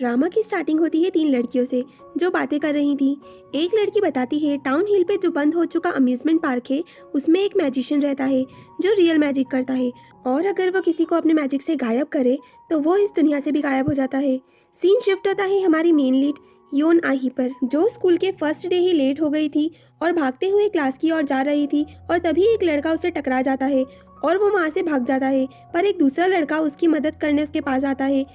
Drama की starting होती है तीन लड़कियों से जो बातें कर रही थी। एक लड़की बताती है टाउन हिल पे जो बंद हो चुका अम्यूजमेंट पार्क है उसमें एक मैजिशियन रहता है जो रियल मैजिक करता है और अगर वो किसी को अपने मैजिक से गायब करे तो वो इस दुनिया से भी गायब हो जाता है। सीन शिफ्ट होता है हमारी मेन लीड योन आही पर, जो स्कूल के फर्स्ट डे ही लेट हो गई थी और भागते हुए क्लास की ओर जा रही थी और तभी एक लड़का उससे टकरा जाता है और वो वहाँ से भाग जाता है, पर एक दूसरा लड़का उसकी मदद करने उसके पास आता है।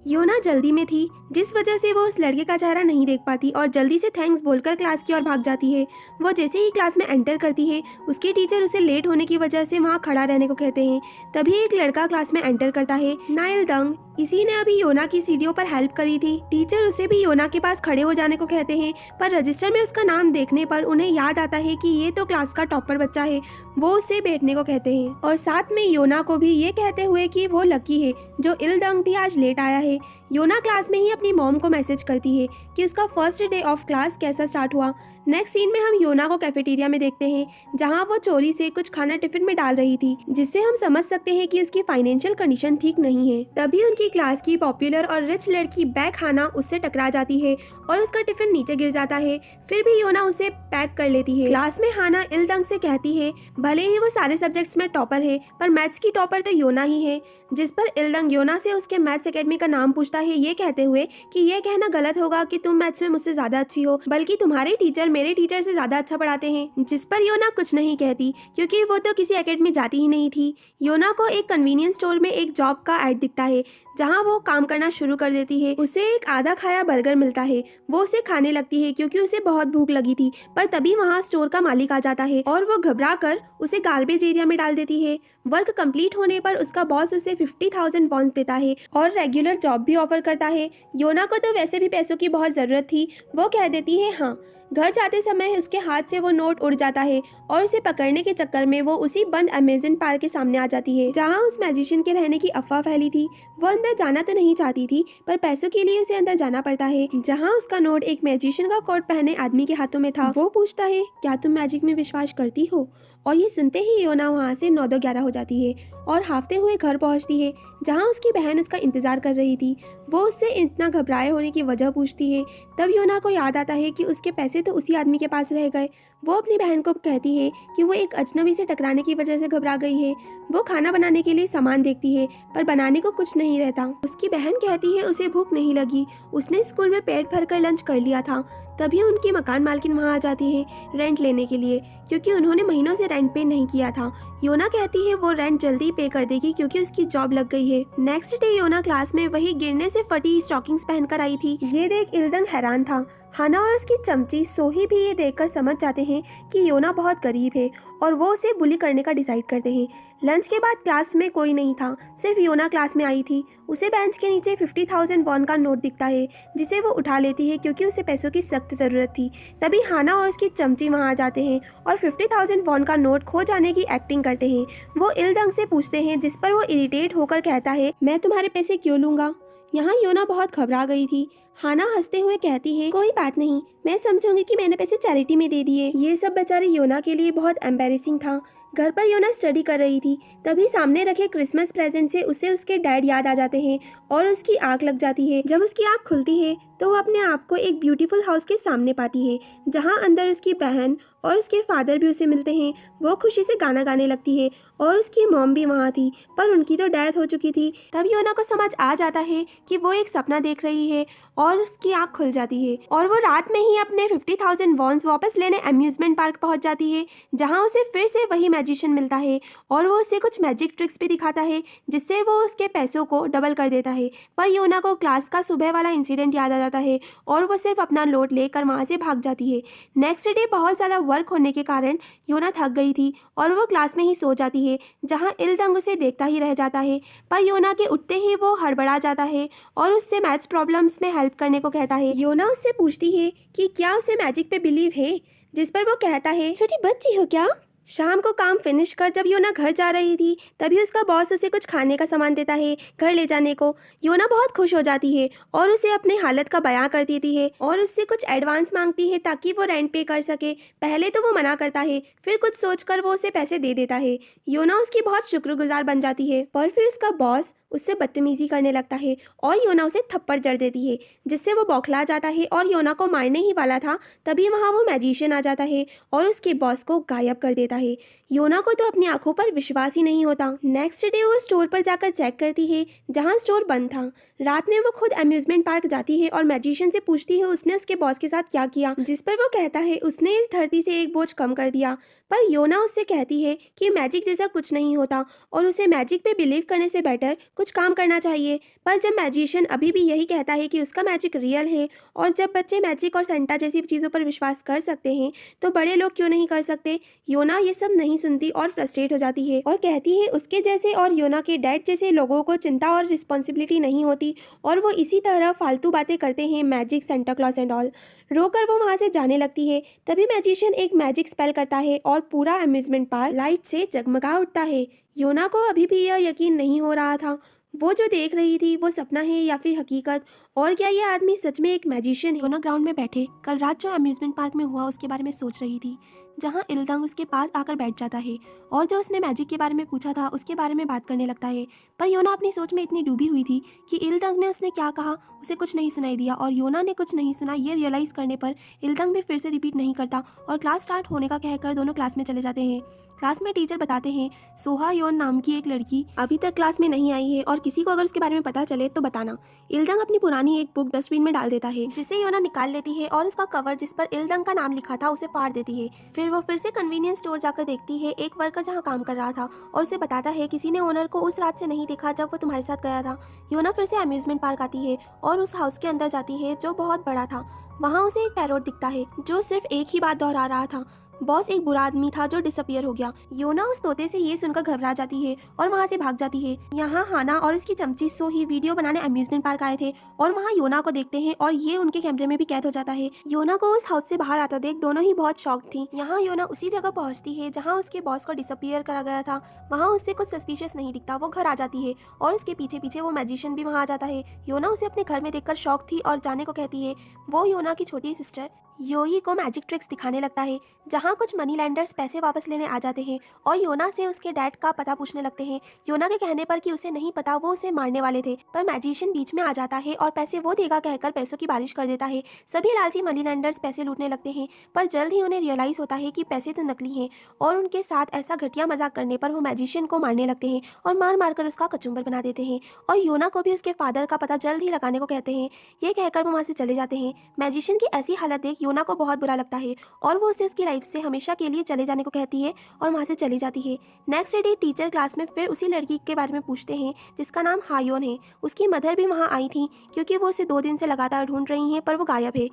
योना जल्दी में थी जिस वजह से वो उस लड़के का चेहरा नहीं देख पाती और जल्दी से थैंक्स बोलकर क्लास की ओर भाग जाती है। वो जैसे ही क्लास में एंटर करती है उसके टीचर उसे लेट होने की वजह से वहाँ खड़ा रहने को कहते हैं। तभी एक लड़का क्लास में एंटर करता है, नाइल दंग। इसी ने अभी योना की सीढ़ियों पर हेल्प करी थी। टीचर उसे भी योना के पास खड़े हो जाने को कहते हैं, पर रजिस्टर में उसका नाम देखने पर उन्हें याद आता है कि ये तो क्लास का टॉपर बच्चा है। वो उससे बैठने को कहते हैं और साथ में योना को भी ये कहते हुए कि वो लकी है जो इलदंग भी आज लेट आया है। योना क्लास में ही अपनी मॉम को मैसेज करती है कि उसका फर्स्ट डे ऑफ क्लास कैसा स्टार्ट हुआ। नेक्स्ट सीन में हम योना को कैफेटेरिया में देखते हैं जहां वो चोरी से कुछ खाना टिफिन में डाल रही थी, जिससे हम समझ सकते हैं कि उसकी फाइनेंशियल कंडीशन ठीक नहीं है। तभी उनकी क्लास की पॉपुलर और रिच लड़की बैक हाना उससे टकरा जाती है और उसका टिफिन नीचे गिर जाता है। फिर भी योना उसे पैक कर लेती है। क्लास में हाना इलदंग से कहती है भले ही वो सारे सब्जेक्ट्स में टॉपर है पर मैथ्स की टॉपर तो योना ही है, जिस पर इलदंग योना से उसके मैथ्स एकेडमी का नाम पूछता है ये कहते हुए कि ये कहना गलत होगा कि तुम मैथ्स में मुझसे ज्यादा अच्छी हो, बल्कि तुम्हारे टीचर मेरे टीचर से ज्यादा अच्छा पढ़ाते हैं। जिस पर योना कुछ नहीं कहती क्योंकि वो तो किसी एकेडमी जाती ही नहीं थी। योना को एक कन्वीनियंस स्टोर में एक जॉब का ऐड दिखता है जहाँ वो काम करना शुरू कर देती है। उसे एक आधा खाया बर्गर मिलता है, वो उसे खाने लगती है क्योंकि उसे बहुत भूख लगी थी, पर तभी वहाँ स्टोर का मालिक आ जाता है और वो घबरा कर उसे गार्बेज एरिया में डाल देती है। वर्क कंप्लीट होने पर उसका बॉस उसे 50,000 वॉन्स देता है और रेगुलर जॉब भी ऑफर करता है। योना को तो वैसे भी पैसों की बहुत जरूरत थी, वो कह देती है हाँ। घर जाते समय उसके हाथ से वो नोट उड़ जाता है और उसे पकड़ने के चक्कर में वो उसी बंद अम्यूजमेंट पार्क के सामने आ जाती है जहाँ उस मैजिशियन के रहने की अफवाह फैली थी। वो अंदर जाना तो नहीं चाहती थी पर पैसों के लिए उसे अंदर जाना पड़ता है, जहाँ उसका नोट एक मैजिशियन का कोट पहने आदमी के हाथों में था। वो पूछता है क्या तुम मैजिक में विश्वास करती हो, और ये सुनते ही योना वहाँ से 9-11 हो जाती है और हाफते हुए घर पहुँचती है जहाँ उसकी बहन उसका इंतजार कर रही थी। वो उससे इतना घबराए होने की वजह पूछती है। तब योना को याद आता है कि उसके पैसे तो उसी आदमी के पास रह गए। वो अपनी बहन को कहती है कि वो एक अजनबी से टकराने की वजह से घबरा गई है। वो खाना बनाने के लिए सामान देखती है पर बनाने को कुछ नहीं रहता। उसकी बहन कहती है उसे भूख नहीं लगी, उसने स्कूल में पेट भरकर लंच कर लिया था। तभी उनकी मकान मालकिन वहाँ आ जाती है रेंट लेने के लिए क्योंकि उन्होंने महीनों से रेंट पे नहीं किया था। योना कहती है वो रेंट जल्दी पे कर देगी क्योंकि उसकी जॉब लग गई है। नेक्स्ट डे योना क्लास में वही गिरने से फटी स्टॉकिंग्स पहनकर आई थी। ये देख इलदंग हैरान था। हाना और उसकी चमची सोही भी ये देखकर समझ जाते हैं कि योना बहुत गरीब है और वो उसे बुली करने का डिसाइड करते हैं। लंच के बाद क्लास में कोई नहीं था, सिर्फ योना क्लास में आई थी। उसे बेंच के नीचे 50,000 वॉन का नोट दिखता है जिसे वो उठा लेती है क्योंकि उसे पैसों की सख्त ज़रूरत थी। तभी हाना और उसकी चमची वहाँ आ जाते हैं और 50,000 वॉन का नोट खो जाने की एक्टिंग करते हैं। वो इलदंग से पूछते हैं जिस पर वो इरिटेट होकर कहता है मैं तुम्हारे पैसे क्यों लूँगा। यहाँ योना बहुत घबरा गई थी। हाना हंसते हुए कहती है कोई बात नहीं, मैं समझूंगी कि मैंने पैसे चैरिटी में दे दिए। ये सब बेचारे योना के लिए बहुत एम्बेरेसिंग था। घर पर योना स्टडी कर रही थी, तभी सामने रखे क्रिसमस प्रेजेंट से उसे उसके डैड याद आ जाते हैं और उसकी आंख लग जाती है। जब उसकी आंख खुलती है तो वो अपने आप को एक ब्यूटीफुल हाउस के सामने पाती है जहाँ अंदर उसकी बहन और उसके फादर भी उसे मिलते हैं। वो खुशी से गाना गाने लगती है और उसकी मॉम भी वहाँ थी पर उनकी तो डेथ हो चुकी थी। तब योना को समझ आ जाता है कि वो एक सपना देख रही है और उसकी आंख खुल जाती है और वो रात में ही अपने 50,000 वॉन्स वापस लेने अम्यूजमेंट पार्क पहुँच जाती है जहाँ उसे फिर से वही मैजिशियन मिलता है और वो उसे कुछ मैजिक ट्रिक्स भी दिखाता है जिससे वो उसके पैसों को डबल कर देता है। पर योना को क्लास का सुबह वाला इंसिडेंट याद आ जाता है और वो सिर्फ अपना लोड लेकर वहाँ से भाग जाती है। नेक्स्ट डे बहुत ज़्यादा वर्क होने के कारण योना थक गई थी और वो क्लास में ही सो जाती है जहाँ इलदंग उसे देखता ही रह जाता है। पर योना के उठते ही वो हड़बड़ा जाता है और उससे मैथ्स प्रॉब्लम्स में हेल्प करने को कहता है। योना उससे पूछती है कि क्या उसे मैजिक पे बिलीव है, जिस पर वो कहता है छोटी बच्ची हो क्या। शाम को काम फिनिश कर जब योना घर जा रही थी तभी उसका बॉस उसे कुछ खाने का सामान देता है घर ले जाने को। योना बहुत खुश हो जाती है और उसे अपने हालत का बयां कर देती है और उससे कुछ एडवांस मांगती है ताकि वो रेंट पे कर सके। पहले तो वो मना करता है, फिर कुछ सोचकर वो उसे पैसे दे देता है। योना उसकी बहुत शुक्रगुजार बन जाती है, पर फिर उसका बॉस उससे बदतमीजी करने लगता है और योना उसे थप्पड़ जड़ देती है, जिससे वो बौखला जाता है और योना को मारने ही वाला था। तभी वहाँ वो मैजिशियन आ जाता है और उसके बॉस को गायब कर देता है। योना को तो अपनी आंखों पर विश्वास ही नहीं होता। नेक्स्ट डे वो स्टोर पर जाकर चेक करती है, जहाँ स्टोर बंद था। रात में वो खुद अम्यूजमेंट पार्क जाती है और मैजिशियन से पूछती है उसने उसके बॉस के साथ क्या किया, जिस पर वो कहता है उसने इस धरती से एक बोझ कम कर दिया। पर योना उससे कहती है कि मैजिक जैसा कुछ नहीं होता और उसे मैजिक पे बिलीव करने से बेटर कुछ काम करना चाहिए। पर जब मैजिशियन अभी भी यही कहता है कि उसका मैजिक रियल है और जब बच्चे मैजिक और सेंटा जैसी चीज़ों पर विश्वास कर सकते हैं तो बड़े लोग क्यों नहीं कर सकते। योना ये सब नहीं सुनती और फ्रस्ट्रेट हो जाती है और कहती है उसके जैसे और योना के डैड जैसे लोगों को चिंता और रिस्पॉन्सिबिलिटी नहीं होती और वो इसी तरह फालतू बातें करते हैं, magic, Santa Claus and all. रोकर वो वहाँ से जाने लगती है। तभी मैजिशियन एक मैजिक स्पेल करता है और पूरा अम्यूजमेंट पार्क लाइट से जगमगा उठता है। योना को अभी भी यह यकीन नहीं हो रहा था, वो जो देख रही थी वो सपना है या फिर हकीकत, और क्या ये आदमी सच में एक मैजिशियन है। योना ग्राउंड में बैठे कल रात जो अम्यूजमेंट पार्क में हुआ उसके बारे में सोच रही थी, जहाँ इल्दंग उसके पास आकर बैठ जाता है और जो उसने मैजिक के बारे में पूछा था उसके बारे में बात करने लगता है। पर योना अपनी सोच में इतनी डूबी हुई थी कि इल्दंग ने उसने क्या कहा उसे कुछ नहीं सुनाई दिया और योना ने कुछ नहीं सुना। ये रियलाइज करने पर इल्दंग भी फिर से रिपीट नहीं करता और क्लास स्टार्ट होने का कहकर दोनों क्लास में चले जाते हैं। क्लास में टीचर बताते हैं सोहा योन नाम की एक लड़की अभी तक क्लास में नहीं आई है और किसी को अगर उसके बारे में पता चले तो बताना। इल्दंग अपनी पुरानी एक बुक डस्टबिन में डाल देता है, जिसे योना निकाल लेती है और उसका कवर जिस पर इल्दंग का नाम लिखा था उसे फाड़ देती है। फिर वो फिर से कन्वीनियंस स्टोर जाकर देखती है एक वर्कर जहाँ काम कर रहा था और उसे बताता है किसी ने ओनर को उस रात से नहीं देखा जब वो तुम्हारे साथ गया था। योना फिर से अम्यूजमेंट पार्क आती है और उस हाउस के अंदर जाती है जो बहुत बड़ा था। वहाँ उसे एक पैरोट दिखता है जो सिर्फ एक ही बात दोहरा रहा था, बॉस एक बुरा आदमी था जो डिसअपियर हो गया। योना उस तोते से ये सुनकर घबरा जाती है और वहाँ से भाग जाती है। यहाँ हाना और उसकी चमची सोही वीडियो बनाने अम्यूजमेंट पार्क आए थे और वहाँ योना को देखते हैं और ये उनके कैमरे में भी कैद हो जाता है। योना को उस हाउस से बाहर आता देख दोनों ही बहुत शॉक थी। यहाँ योना उसी जगह पहुँचती है जहाँ उसके बॉस को डिसअपियर करा गया था। वहाँ उससे कुछ सस्पिशियस नहीं दिखता। वो घर आ जाती है और उसके पीछे पीछे वो मैजिशियन भी वहाँ आ जाता है। योना उसे अपने घर में देखकर शॉक थी और जाने को कहती है। वो योना की छोटी सिस्टर योई को मैजिक ट्रिक्स दिखाने लगता है, जहाँ कुछ मनी लैंडर्स पैसे वापस लेने आ जाते हैं और योना से उसके डैड का पता पूछने लगते हैं। योना के कहने पर कि उसे नहीं पता, वो उसे मारने वाले थे, पर मैजिशियन बीच में आ जाता है और पैसे वो देगा कहकर पैसों की बारिश कर देता है। सभी लालची मनी लैंडर्स पैसे लूटने लगते हैं, पर जल्द ही उन्हें रियलाइज होता है कि पैसे तो नकली हैं और उनके साथ ऐसा घटिया मजाक करने पर वो मैजिशियन को मारने लगते हैं और मार मार कर उसका कचुम्बर बना देते हैं। और योना को भी उसके फादर का पता जल्द ही लगाने को कहते हैं। ये कहकर वो वहाँ से चले जाते हैं। मैजिशियन की ऐसी हालत देख योना को बहुत बुरा लगता है और वो उसे उसकी लाइफ से हमेशा के लिए चले जाने को कहती है और वहाँ से चली जाती है। नेक्स्ट डे टीचर क्लास में फिर उसी लड़की के बारे में पूछते हैं जिसका नाम हायोन है। उसकी मदर भी वहाँ आई थी क्योंकि वो उसे 2 दिन से लगातार ढूंढ रही हैं, पर वो गायब है।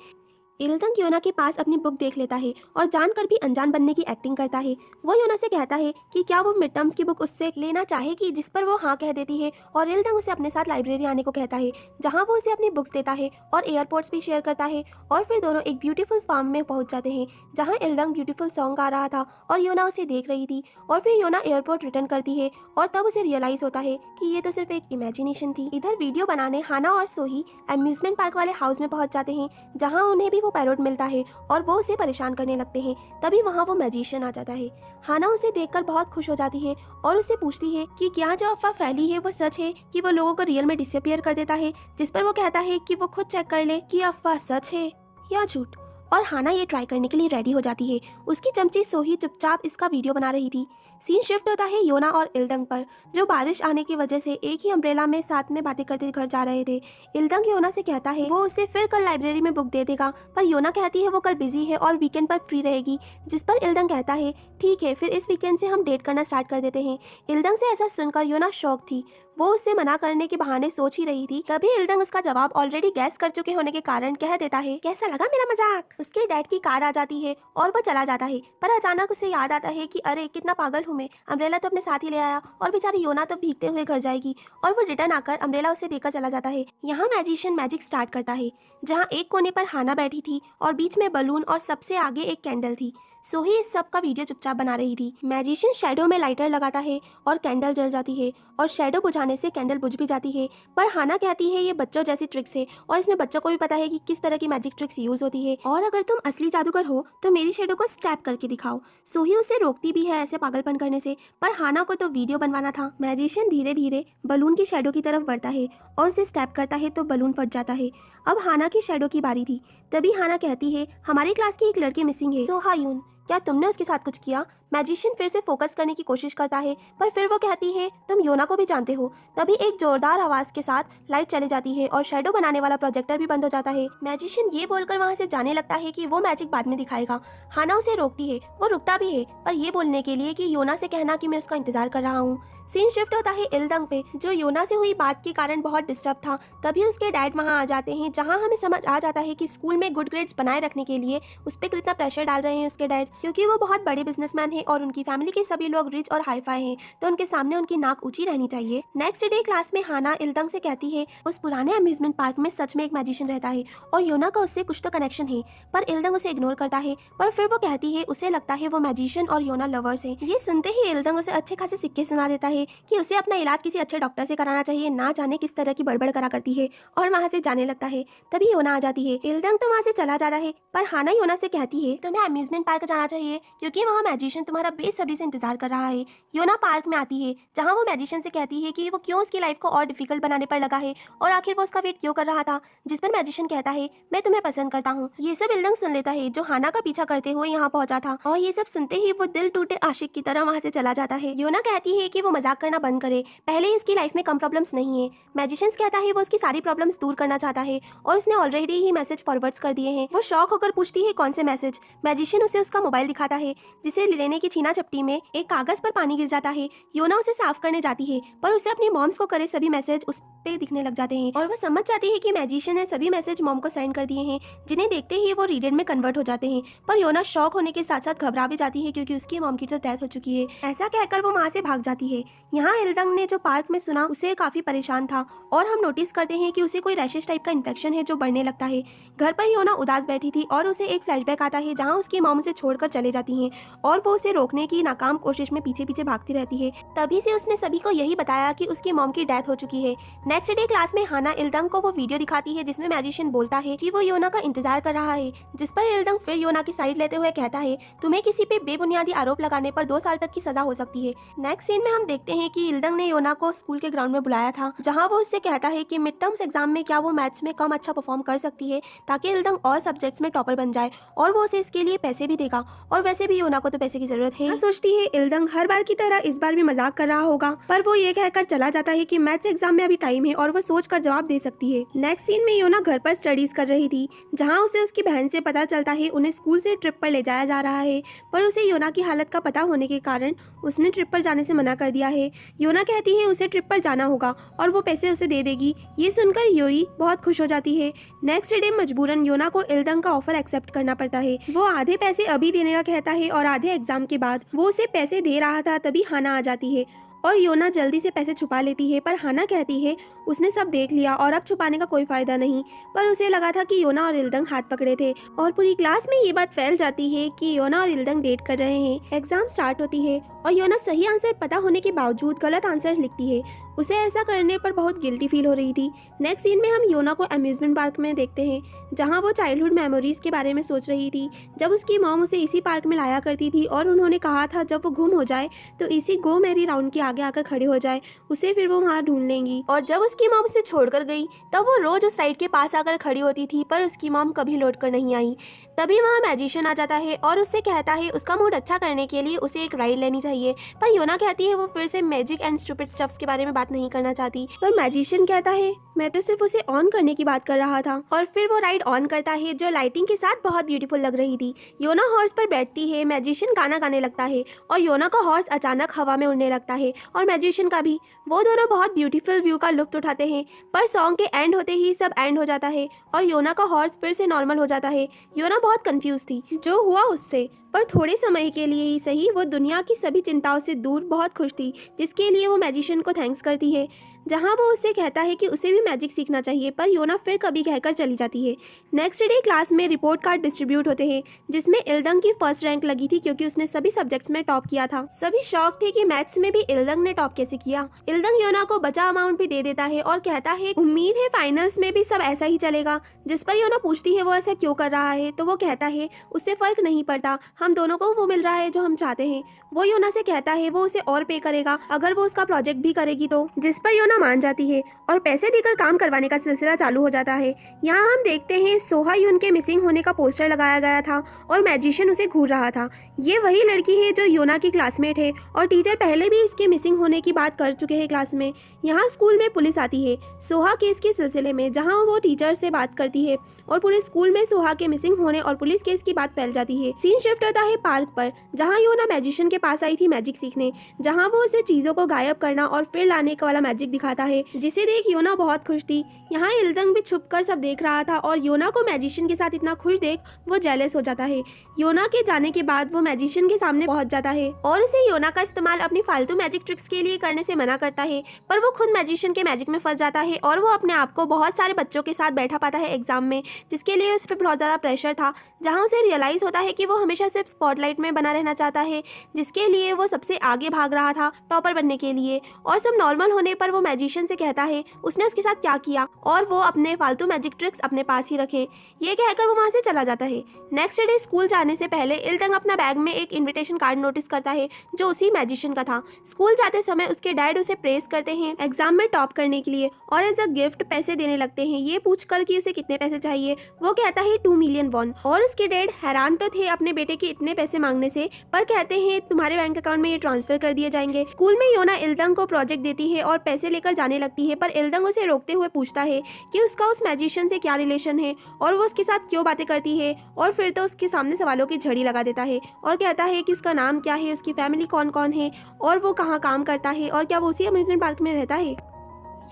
इल्दंग योना के पास अपनी बुक देख लेता है और जानकर भी अनजान बनने की एक्टिंग करता है। वो योना से कहता है कि क्या वो मिड टर्म्स की बुक उससे लेना चाहेगी, जिस पर वो हाँ कह देती है और इल्दंग उसे अपने साथ लाइब्रेरी आने को कहता है, जहाँ वो उसे अपनी बुक्स देता है और एयरपोर्ट्स भी शेयर करता है। और फिर दोनों एक ब्यूटीफुल फार्म में पहुंच जाते हैं जहाँ इल्दंग ब्यूटीफुल सॉन्ग गा रहा था और योना उसे देख रही थी। और फिर योना एयरपोर्ट रिटर्न करती है और तब उसे रियलाइज होता है कि ये तो सिर्फ एक इमेजिनेशन थी। इधर वीडियो बनाने हाना और सोही अम्यूजमेंट पार्क वाले हाउस में पहुंच जाते हैं, जहाँ उन्हें भी वो पैरोट मिलता है और वो उसे परेशान करने लगते हैं। तभी वहाँ वो मैजिशियन आ जाता है। हाना उसे देखकर बहुत खुश हो जाती है और उससे पूछती है कि क्या जो अफवाह फैली है वो सच है कि वो लोगों को रियल में डिसअपियर कर देता है, जिस पर वो कहता है कि वो खुद चेक कर ले कि अफवाह सच है या झूठ। और हाना ये ट्राई करने के लिए रेडी हो जाती है। उसकी चमची सोही चुपचाप इसका वीडियो बना रही थी। सीन शिफ्ट होता है योना और इल्दंग पर, जो बारिश आने की वजह से एक ही अम्ब्रेला में साथ में बातें करते घर जा रहे थे। इल्दंग योना से कहता है वो उसे फिर कल लाइब्रेरी में बुक दे देगा, पर योना कहती है वो कल बिजी है और वीकेंड पर फ्री रहेगी, जिस पर इल्दंग कहता है ठीक है, फिर इस वीकेंड से हम डेट करना स्टार्ट कर देते हैं। इल्दंग से ऐसा सुनकर योना शॉक थी। वो उससे मना करने के बहाने सोच ही रही थी, तभी इल्दंग उसका जवाब ऑलरेडी गैस कर चुके होने के कारण कह देता है कैसा लगा मेरा मजाक। उसके डैड की कार आ जाती है और वो चला जाता है, पर अचानक उसे याद आता है कि अरे कितना पागल हूँ मैं, अम्ब्रेला तो अपने साथ ही ले आया और बेचारी योना तो भीगते हुए घर जाएगी। और वो रिटर्न आकर अम्ब्रेला उसे देकर चला जाता है। यहाँ मैजिशियन मैजिक स्टार्ट करता है, जहाँ एक कोने पर हाना बैठी थी और बीच में बलून और सबसे आगे एक कैंडल थी। सोही इस सब का वीडियो चुपचाप बना रही थी। मैजिशियन शैडो में लाइटर लगाता है और कैंडल जल जाती है और शैडो बुझाने से कैंडल बुझ भी जाती है। पर हाना कहती है ये बच्चों जैसी ट्रिक्स है और इसमें बच्चों को भी पता है कि किस तरह की मैजिक ट्रिक्स यूज होती है, और अगर तुम असली जादूगर हो तो मेरी शैडो को स्टैप करके दिखाओ। सोही उसे रोकती भी है ऐसे पागलपन करने से, पर हाना को तो वीडियो बनवाना था। मैजिशियन धीरे धीरे बलून की शैडो की तरफ बढ़ता है और उसे स्टैप करता है तो बलून फट जाता है। अब हाना की शैडो की बारी थी। तभी हाना कहती है हमारी क्लास की एक लड़की मिसिंग है। सो हायून, क्या तुमने उसके साथ कुछ किया? मैजिशियन फिर से फोकस करने की कोशिश करता है, पर फिर वो कहती है तुम योना को भी जानते हो। तभी एक जोरदार आवाज के साथ लाइट चली जाती है और शैडो बनाने वाला प्रोजेक्टर भी बंद हो जाता है। मैजिशियन ये बोलकर वहाँ से जाने लगता है कि वो मैजिक बाद में दिखाएगा। हाना उसे रोकती है, वो रुकता भी है पर ये बोलने के लिए कि योना से कहना कि मैं उसका इंतजार कर रहा हूँ। सीन शिफ्ट होता है इल्दंग पे, जो योना से हुई बात के कारण बहुत डिस्टर्ब था। तभी उसके डैड वहाँ आ जाते हैं, जहाँ हमें समझ आ जाता है कि स्कूल में गुड ग्रेड्स बनाए रखने के लिए उस पर कितना प्रेशर डाल रहे हैं उसके डैड, क्योंकि वो बहुत बड़े बिजनेसमैन हैं और उनकी फैमिली के सभी लोग रिच और हाई फाई हैं, तो उनके सामने उनकी नाक ऊंची रहनी चाहिए। नेक्स्ट डे क्लास में हाना इल्दंग से कहती है उस पुराने अम्यूजमेंट पार्क में सच में एक मैजिशियन रहता है और योना का उससे कुछ तो कनेक्शन है, पर इल्दंग उसे इग्नोर करता है। पर फिर वो कहती है उसे लगता है वो मैजिशियन और योना लवर्स हैं। ये सुनते ही इल्दंग उसे अच्छे खासे सिक्के सुना देता है कि उसे अपना इलाज किसी अच्छे डॉक्टर से कराना चाहिए, ना जाने किस तरह की बड़बड़ करा करती है, और वहाँ से जाने लगता है। तभी योना आ जाती है। इल्दंग तो वहाँ से चला जाता है, पर हाना योना से कहती है तुम्हें अम्यूजमेंट पार्क जाना चाहिए क्योंकि वहाँ मैजिशियन तुम्हारा बेसब्री से इंतजार कर रहा है। योना पार्क में आती है, जहाँ वो मैजिशियन से कहती है कि वो क्यों उसकी लाइफ को और डिफिकल्ट बनाने पर लगा है और आखिर वो उसका वेट क्यों कर रहा था, जिस पर मैजिशियन कहता है मैं तुम्हें पसंद करता हूँ। ये सब इल्दंग सुन लेता है, जो हाना का पीछा करते हुए यहाँ पहुंचा था, और ये सब सुनते ही वो दिल टूटे आशिक की तरह वहाँ से चला जाता है। योना कहती है कि वो मजाक करना बंद करे, पहले इसकी लाइफ में कम प्रॉब्लम्स नहीं है। मैजिशियंस कहता है वो उसकी सारी प्रॉब्लम्स दूर करना चाहता है और उसने ऑलरेडी ही मैसेज फॉरवर्ड्स कर दिए हैं। वो शॉक होकर पूछती है कौन से मैसेज। मैजिशियन उसे उसका मोबाइल दिखाता है, जिसे लेने की छीना झपटी में एक कागज पर पानी गिर जाता है। योना उसे साफ करने जाती है, पर उसे अपनी मॉम्स को करे सभी मैसेज उस पे दिखने लग जाते हैं और वो समझ जाती है कि मैजिशियन ने सभी मैसेज मॉम को सेंड कर दिए हैं, जिन्हें देखते ही वो रीडर में कन्वर्ट हो जाते हैं। पर योना शॉक होने के साथ साथ घबरा भी जाती है क्योंकि उसकी मॉम की तो डेथ हो चुकी है। ऐसा कहकर वो वहाँ से भाग जाती है। यहाँ इल्दंग ने जो पार्क में सुना उसे काफी परेशान था और हम नोटिस करते हैं कि उसे कोई रैशेस टाइप का इन्फेक्शन है जो बढ़ने लगता है। घर पर योना उदास बैठी थी और उसे एक फ्लैशबैक आता है जहाँ उसकी मॉम उसे छोड़कर चले जाती हैं और वो उसे रोकने की नाकाम कोशिश में पीछे पीछे भागती रहती है। तभी से उसने सभी को यही बताया कि उसकी मॉम की डेथ हो चुकी है। नेक्स्ट डे क्लास में हाना इल्दंग को वो वीडियो दिखाती है जिसमें मैजिशियन बोलता है कि वो योना का इंतजार कर रहा है, जिस पर इल्दंग फिर योना की साइड लेते हुए कहता है तुम्हें किसी पे बेबुनियादी आरोप लगाने पर 2 साल तक की सजा हो सकती है। नेक्स्ट सीन में हम देखते हैं कि इल्दंग ने योना को स्कूल के ग्राउंड में बुलाया था, जहाँ वो उससे कहता है कि मिड टर्म्स एग्जाम में क्या वो मैथ्स में कम अच्छा परफॉर्म कर सकती है ताकि इल्दंग और सब्जेक्ट्स में टॉपर बन जाए, और वो उसे इसके लिए पैसे भी देगा, और वैसे भी योना को तो पैसे की जरूरत है। सोचती है इल्दंग हर बार की तरह इस बार भी मजाक कर रहा होगा, पर वो ये कहकर चला जाता है कि मैथ्स एग्जाम में अभी टाइम है और वो सोच कर जवाब दे सकती है। नेक्स्ट सीन में योना घर पर स्टडीज कर रही थी, जहाँ उसे उसकी बहन से पता चलता है उन्हें स्कूल से ट्रिप पर ले जाया जा रहा है, पर उसे योना की हालत का पता होने के कारण उसने ट्रिप पर जाने से मना कर दिया है। योना कहती है उसे ट्रिप पर जाना होगा और वो पैसे उसे दे देगी। ये सुनकर योई बहुत खुश हो जाती है। नेक्स्ट डे मजबूरन योना को इल्दंग का ऑफर एक्सेप्ट करना पड़ता है। वो आधे पैसे अभी देने का कहता है और आधे एग्जाम के बाद। वो उसे पैसे दे रहा था तभी हाना आ जाती है और योना जल्दी से पैसे छुपा लेती है, पर हाना कहती है उसने सब देख लिया और अब छुपाने का कोई फायदा नहीं। पर उसे लगा था कि योना और इल्दंग हाथ पकड़े थे और पूरी क्लास में ये बात फैल जाती है कि योना और इल्दंग डेट कर रहे हैं। एग्जाम स्टार्ट होती है और योना सही आंसर पता होने के बावजूद गलत आंसर लिखती है। उसे ऐसा करने पर बहुत गिल्टी फील हो रही थी। नेक्स्ट सीन में हम योना को अम्यूजमेंट पार्क में देखते हैं, जहाँ वो चाइल्डहुड मेमोरीज के बारे में सोच रही थी, जब उसकी मॉम उसे इसी पार्क में लाया करती थी और उन्होंने कहा था जब वो गुम हो जाए तो इसी गो मैरी राउंड के आगे आकर खड़े हो जाए, उसे फिर वो वहाँ ढूंढ लेंगी। और जब उसकी मॉम उसे छोड़कर गई तब वो रोज उस राइड के पास आकर खड़ी होती थी, पर उसकी मॉम कभी लौट कर नहीं आई। तभी वहाँ मैजिशियन आ जाता है और उससे कहता है उसका मूड अच्छा करने के लिए उसे एक राइड लेनी चाहिए, पर योना कहती है वो फिर से मैजिक एंड स्टूपिड स्टफ्स के बारे में बात नहीं करना चाहती। पर मैजिशियन कहता है मैं तो सिर्फ उसे ऑन करने की बात कर रहा था, और फिर वो राइड ऑन करता है जो लाइटिंग के साथ बहुत ब्यूटीफुल लग रही थी। योना हॉर्स पर बैठती है, मैजिशियन गाना गाने लगता है और योना का हॉर्स अचानक हवा में उड़ने लगता है और मैजिशियन का भी। वो दोनों बहुत ब्यूटीफुल व्यू का लुत्फ उठाते हैं, पर सॉन्ग के एंड होते ही सब एंड हो जाता है और योना का हॉर्स फिर से नॉर्मल हो जाता है। योना बहुत कंफ्यूज थी जो हुआ उससे, पर थोड़े समय के लिए ही सही वो दुनिया की सभी चिंताओं से दूर बहुत खुश थी, जिसके लिए वो मैजिशियन को थैंक्स करती है। जहाँ वो उससे कहता है कि उसे भी मैजिक सीखना चाहिए, पर योना फिर कभी कहकर चली जाती है। नेक्स्ट डे क्लास में रिपोर्ट कार्ड डिस्ट्रीब्यूट होते हैं, जिसमें इल्दंग की फर्स्ट रैंक लगी थी क्योंकि उसने सभी सब्जेक्ट्स में टॉप किया था। सभी शॉक थे कि मैथ्स में भी इल्दंग ने टॉप कैसे किया। इल्दंग योना को बचा अमाउंट भी दे देता है और कहता है उम्मीद है फाइनल्स में भी सब ऐसा ही चलेगा। जिस पर योना पूछती है वो ऐसा क्यों कर रहा है, तो वो कहता है उससे फर्क नहीं पड़ता, हम दोनों को वो मिल रहा है जो हम चाहते हैं। वो योना से कहता है वो उसे और पे करेगा अगर वो उसका प्रोजेक्ट भी करेगी तो, जिस पर योना मान जाती है और पैसे देकर काम करवाने का सिलसिला चालू हो जाता है। यहाँ हम देखते हैं सोहा यून के मिसिंग होने का पोस्टर लगाया गया था और मैजिशियन उसे घूर रहा था। ये वही लड़की है जो योना की क्लासमेट है और टीचर पहले भी इसके मिसिंग होने की बात कर चुके हैं क्लास में। यहाँ स्कूल में पुलिस आती है सोहा केस के सिलसिले में, जहाँ वो टीचर से बात करती है और पूरे स्कूल में सोहा के मिसिंग होने और पुलिस केस की बात फैल जाती है। सीन शिफ्ट होता है पार्क पर, जहाँ योना मैजिशियन के पास आई थी मैजिक सीखने, जहाँ वो उसे चीजों को गायब करना और फिर लाने का वाला मैजिक दिखाता है, जिसे देख योना बहुत खुश थी। यहाँ इल्दंग भी छुपकर सब देख रहा था और योना को मैजिशियन के साथ इतना खुश देख वो जेलस हो जाता है। योना के जाने के बाद वो मैजिशियन के सामने पहुंच जाता है और उसे योना का इस्तेमाल अपनी फालतू मैजिक ट्रिक्स के लिए करने से मना करता है, पर वो खुद मैजिशियन के मैजिक में फंस जाता है और वो अपने आप को बहुत सारे बच्चों के साथ बैठा पाता है एग्जाम में, जिसके लिए उस पर बहुत ज़्यादा प्रेशर था। जहाँ उसे रियलाइज़ होता है कि वो हमेशा सिर्फ स्पॉटलाइट में बना रहना चाहता है, जिसके लिए वो सबसे आगे भाग रहा था टॉपर बनने के लिए। और सब नॉर्मल होने पर वो मैजिशियन से कहता है उसने उसके साथ क्या किया और वो अपने फालतू मैजिक ट्रिक्स अपने पास ही रखे। ये कहकर वो वहाँ से चला जाता है। नेक्स्ट डे स्कूल जाने से पहले इल्दंग अपना बैग में एक इन्विटेशन कार्ड नोटिस करता है जो उसी मैजिशियन का था। स्कूल जाते समय उसके डैड उसे प्रेस करते हैं एग्जाम में टॉप करने के लिए और एज अ गिफ्ट पैसे देने लगते हैं, ये पूछकर कि उसे कितने पैसे चाहिए। वो कहता है 2 मिलियन वॉन और उसके डैड हैरान तो थे अपने बेटे के इतने पैसे मांगने से, पर कहते हैं तुम्हारे बैंक अकाउंट में ये ट्रांसफर कर दिए जाएंगे। स्कूल में योना इल्दंग को प्रोजेक्ट देती है और पैसे लेकर जाने लगती है, पर इल्दंग उसे रोकते हुए पूछता है कि उसका उस मैजिशियन से क्या रिलेशन है और वो उसके साथ क्यों बातें करती है, और फिर तो उसके सामने सवालों की झड़ी लगा देता है और कहता है कि उसका नाम क्या है, उसकी फैमिली कौन कौन है और वो कहाँ काम करता है और क्या वो उसी अम्यूजमेंट पार्क में रहता है।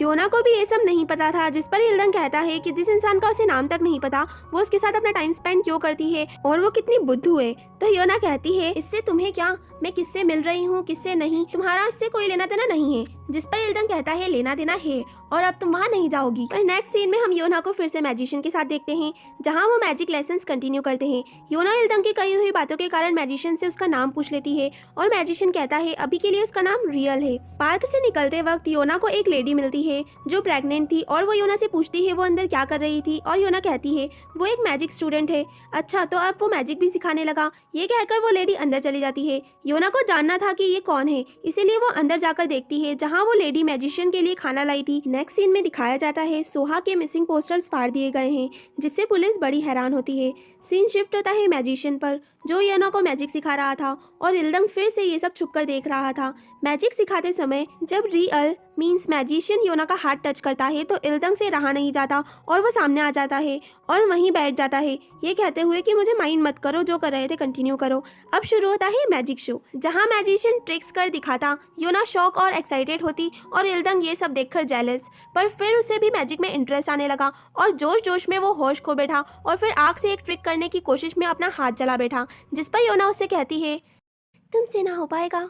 योना को भी ये सब नहीं पता था, जिस पर इल्दंग कहता है कि जिस इंसान का उसे नाम तक नहीं पता वो उसके साथ अपना टाइम स्पेंड क्यों करती है और वो कितनी बुद्धू है। तो योना कहती है इससे तुम्हें क्या, मैं किससे मिल रही हूँ किससे नहीं, तुम्हारा इससे कोई लेना देना नहीं है। जिस पर इल्दंग कहता है लेना देना है और अब तुम वहाँ नहीं जाओगी। पर नेक्स्ट सीन में हम योना को फिर से मैजिशियन के साथ देखते हैं, जहाँ वो मैजिक लेसन्स कंटिन्यू करते हैं। योना इल्दंग की कही हुई बातों के कारण मैजिशियन से उसका नाम पूछ लेती है और मैजिशियन कहता है अभी के लिए उसका नाम रियल है। पार्क से निकलते वक्त योना को एक लेडी मिलती है जो प्रेग्नेंट थी और वो योना से पूछती है वो अंदर क्या कर रही थी और योना कहती है वो एक मैजिक स्टूडेंट है। अच्छा, तो अब वो मैजिक भी सिखाने लगा। ये कहकर वो लेडी अंदर चली जाती है। योना को जानना था कि ये कौन है, इसीलिए वो अंदर जाकर देखती है जहाँ वो लेडी मैजिशियन के लिए खाना लाई थी। नेक्स्ट सीन में दिखाया जाता है सोहा के मिसिंग पोस्टर्स फाड़ दिए गए हैं, जिससे पुलिस बड़ी हैरान होती है। सीन शिफ्ट होता है मैजिशियन पर जो योना को मैजिक सिखा रहा था और इल्दंग फिर से ये सब छुपकर देख रहा था। मैजिक सिखाते समय जब रियल मींस मैजिशियन योना का हाथ टच करता है तो इल्दंग से रहा नहीं जाता और वो सामने आ जाता है और वहीं बैठ जाता है, ये कहते हुए कि मुझे माइंड मत करो, जो कर रहे थे कंटिन्यू करो। अब शुरू होता है मैजिक शो, जहाँ मैजिशियन ट्रिक्स कर दिखाता, योना शॉक और एक्साइटेड होती और इल्दंग ये सब देखकर जेलस। पर फिर उसे भी मैजिक में इंटरेस्ट आने लगा और जोश जोश में वो होश खो बैठा और फिर आग से एक ट्रिक करने की कोशिश में अपना हाथ जला बैठा, जिस पर योना उससे कहती है तुमसे ना हो पाएगा।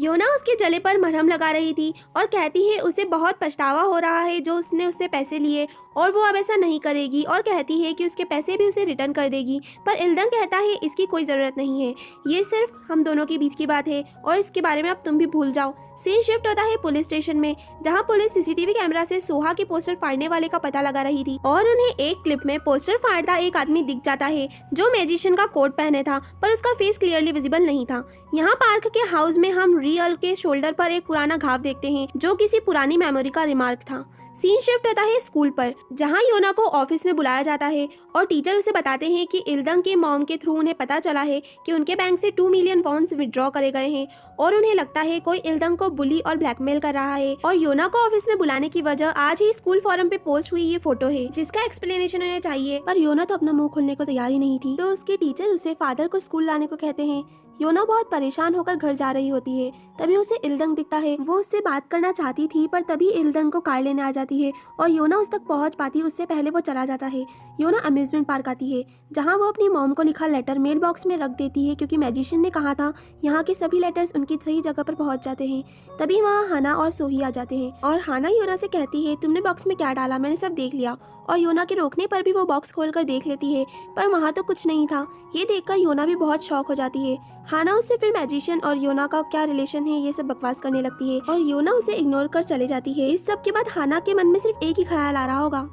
योना उसके जले पर मरहम लगा रही थी और कहती है उसे बहुत पछतावा हो रहा है जो उसने उससे पैसे लिए और वो अब ऐसा नहीं करेगी और कहती है कि उसके पैसे भी उसे रिटर्न कर देगी। पर इल्दंग कहता है इसकी कोई ज़रूरत नहीं है, ये सिर्फ हम दोनों के बीच की बात है और इसके बारे में अब तुम भी भूल जाओ। सीन शिफ्ट होता है पुलिस स्टेशन में, जहाँ पुलिस सीसीटीवी कैमरा से सोहा के पोस्टर फाड़ने वाले का पता लगा रही थी और उन्हें एक क्लिप में पोस्टर फाड़ता एक आदमी दिख जाता है जो मैजिशियन का कोट पहने था, पर उसका फेस क्लियरली विजिबल नहीं था। यहाँ पार्क के हाउस में हम रियल के शोल्डर पर एक पुराना घाव देखते हैं जो किसी पुरानी मेमोरी का रिमार्क था। सीन शिफ्ट होता है स्कूल पर, जहां योना को ऑफिस में बुलाया जाता है और टीचर उसे बताते हैं कि इल्दंग के मॉम के थ्रू उन्हें पता चला है कि उनके बैंक से 2 मिलियन पॉन्ड्स विड्रॉ करे गए हैं और उन्हें लगता है कोई इल्दंग को बुली और ब्लैकमेल कर रहा है। और योना को ऑफिस में बुलाने की वजह आज ही स्कूल फोरम पे पोस्ट हुई ये फोटो है, जिसका एक्सप्लेनेशन उन्हें चाहिए। पर योना तो अपना मुंह खोलने को तैयार ही नहीं थी, तो उसके टीचर उसे फादर को स्कूल लाने को कहते हैं, योना बहुत परेशान होकर घर जा रही होती है। तभी उसे इल्दंग दिखता है। वो उससे बात करना चाहती थी पर तभी इल्दंग को कार लेने आ जाती है और योना उस तक पहुंच पाती उससे पहले वो चला जाता है। योना अम्यूजमेंट पार्क आती है जहां वो अपनी मॉम को लिखा लेटर मेल बॉक्स में रख देती है क्योंकि मैजिशियन ने कहा था यहाँ के सभी लेटर्स उनकी सही जगह पर पहुंच जाते हैं। तभी वहाँ हाना और सोही आ जाते हैं और हाना योना से कहती है तुमने बॉक्स में क्या डाला, मैंने सब देख लिया। और योना के रोकने पर भी वो बॉक्स खोलकर देख लेती है पर वहाँ तो कुछ नहीं था। ये देखकर योना भी बहुत शॉक हो जाती है। हाना उससे फिर मैजिशियन और योना का क्या रिलेशन है ये सब बकवास करने लगती है और योना उसे इग्नोर कर चले जाती है। इस सब के बाद हाना के मन में सिर्फ एक ही ख्याल आ रहा होगा,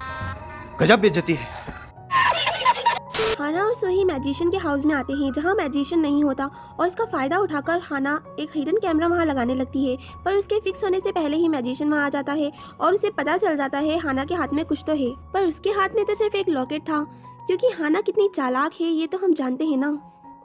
गजब बेइज्जती है। हाना और सोही मैजिशियन के हाउस में आते हैं जहाँ मैजिशियन नहीं होता और इसका फायदा उठाकर हाना एक हिडन कैमरा वहाँ लगाने लगती है पर उसके फिक्स होने से पहले ही मैजिशियन वहाँ आ जाता है और उसे पता चल जाता है हाना के हाथ में कुछ तो है पर उसके हाथ में तो सिर्फ एक लॉकेट था। क्योंकि हाना कितनी चालाक है ये तो हम जानते हैं ना।